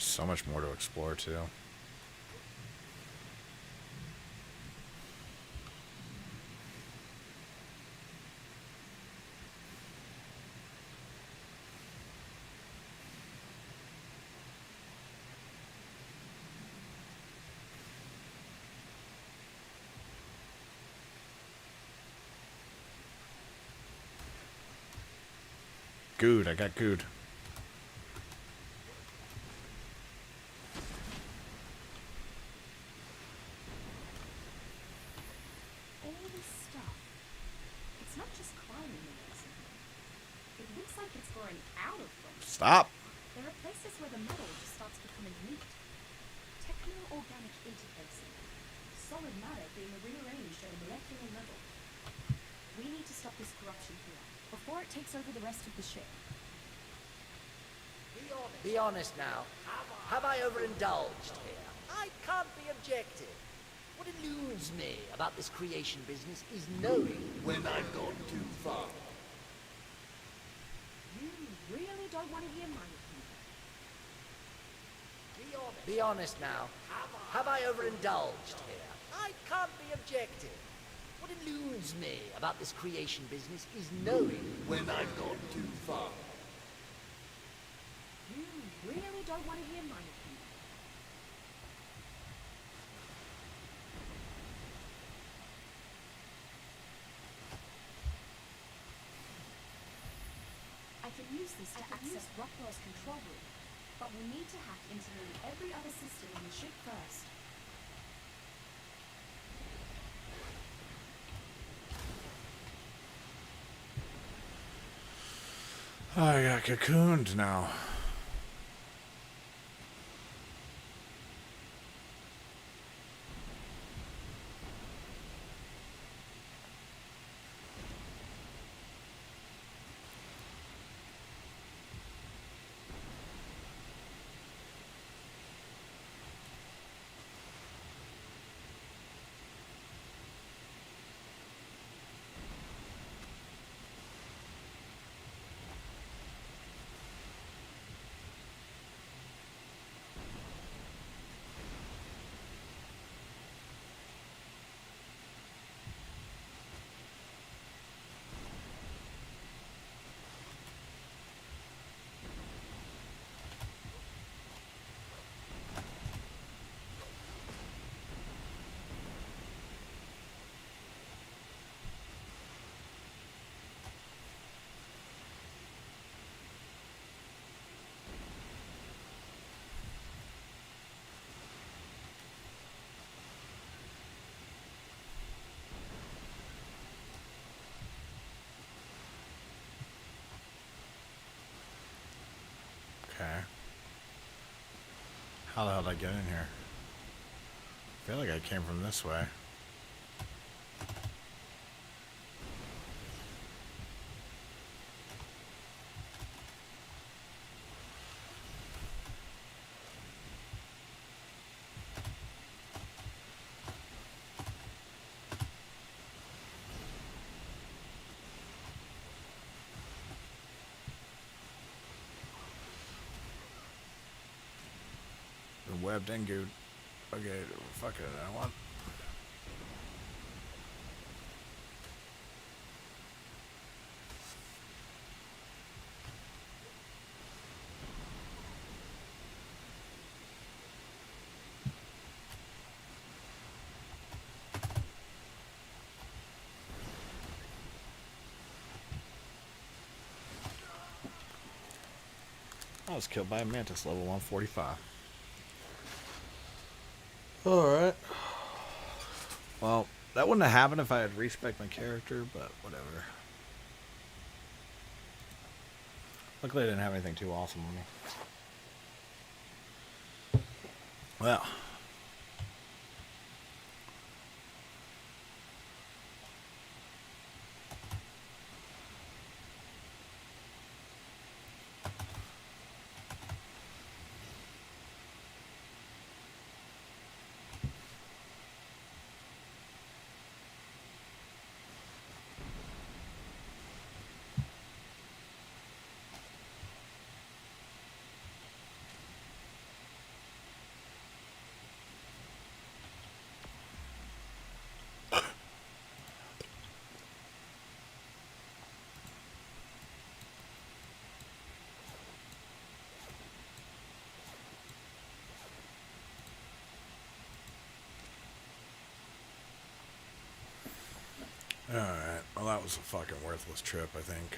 There's so much more to explore too. Good. I got good. All this stuff. It's not just climbing the walls in here. It looks like it's growing out of them. Stop. There are places where the metal just starts becoming meat. Techno-organic interfacing. Solid matter being rearranged at a molecular level. We need to stop this corruption here, before it takes over the rest of the ship. Be honest now. Have I overindulged here? I can't be objective. What eludes me about this creation business is knowing when I've gone too far. You really don't want to hear my opinion. Be honest now. Have I overindulged here? I can't be objective. What eludes me about this creation business is knowing when I've gone too far. You really don't want to hear my opinion. I can use this to access Rockwell's control room, but we'll need to hack into nearly every other system in the ship first. I got cocooned now. Okay. How the hell did I get in here? I feel like I came from this way. Webbed and good. Okay, fuck it, I want. I was killed by a mantis level 145. Alright. Well, that wouldn't have happened if I had respec my character, but whatever. Luckily I didn't have anything too awesome on me. Well. Alright, well that was a fucking worthless trip, I think.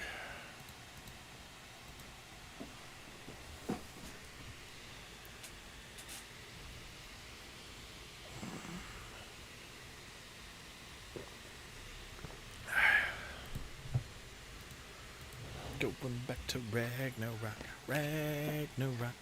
Going back to Ragnarok. Ragnarok.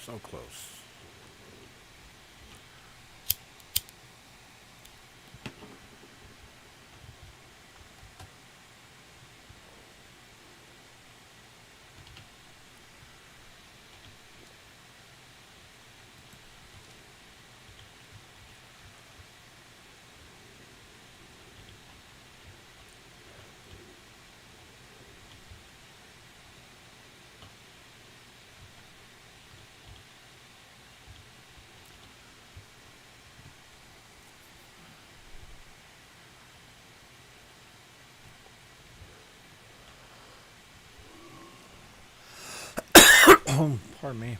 So close. Oh, pardon me.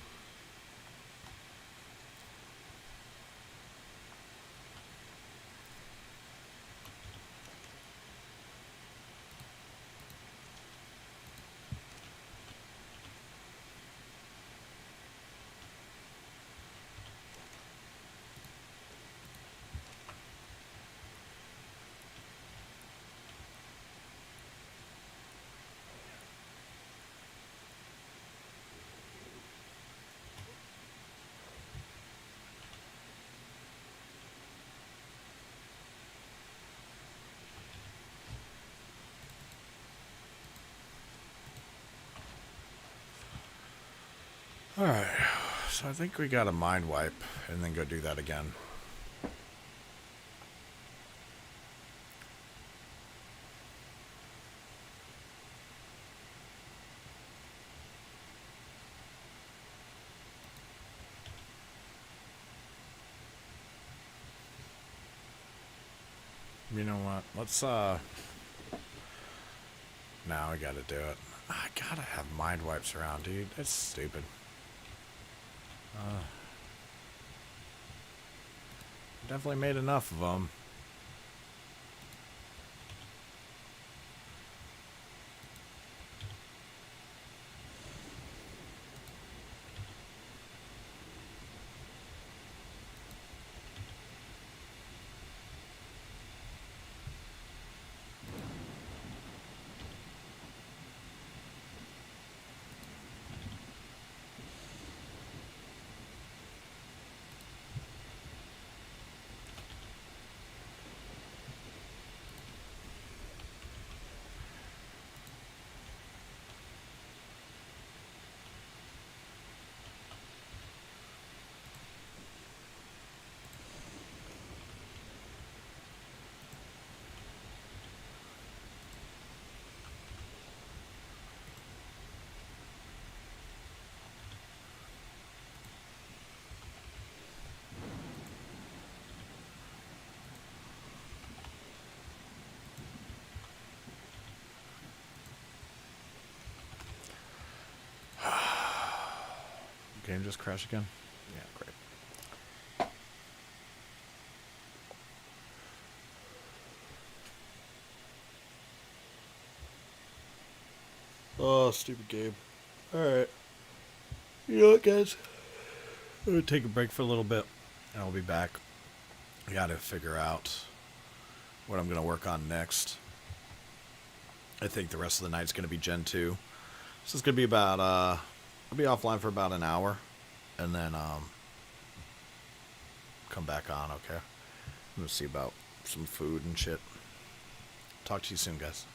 Alright, so I think we got a mind wipe and then go do that again. You know what? Let's, now I gotta do it. I gotta have mind wipes around, dude. That's stupid. Definitely made enough of them. Game just crashed again? Yeah, great. Oh, stupid game. Alright. You know what, guys? I'm going to take a break for a little bit, and I'll be back. I got to figure out what I'm going to work on next. I think the rest of the night's going to be Gen 2. This is going to be about, I'll be offline for about an hour, and then, come back on, okay? I'm going to see about some food and shit. Talk to you soon, guys.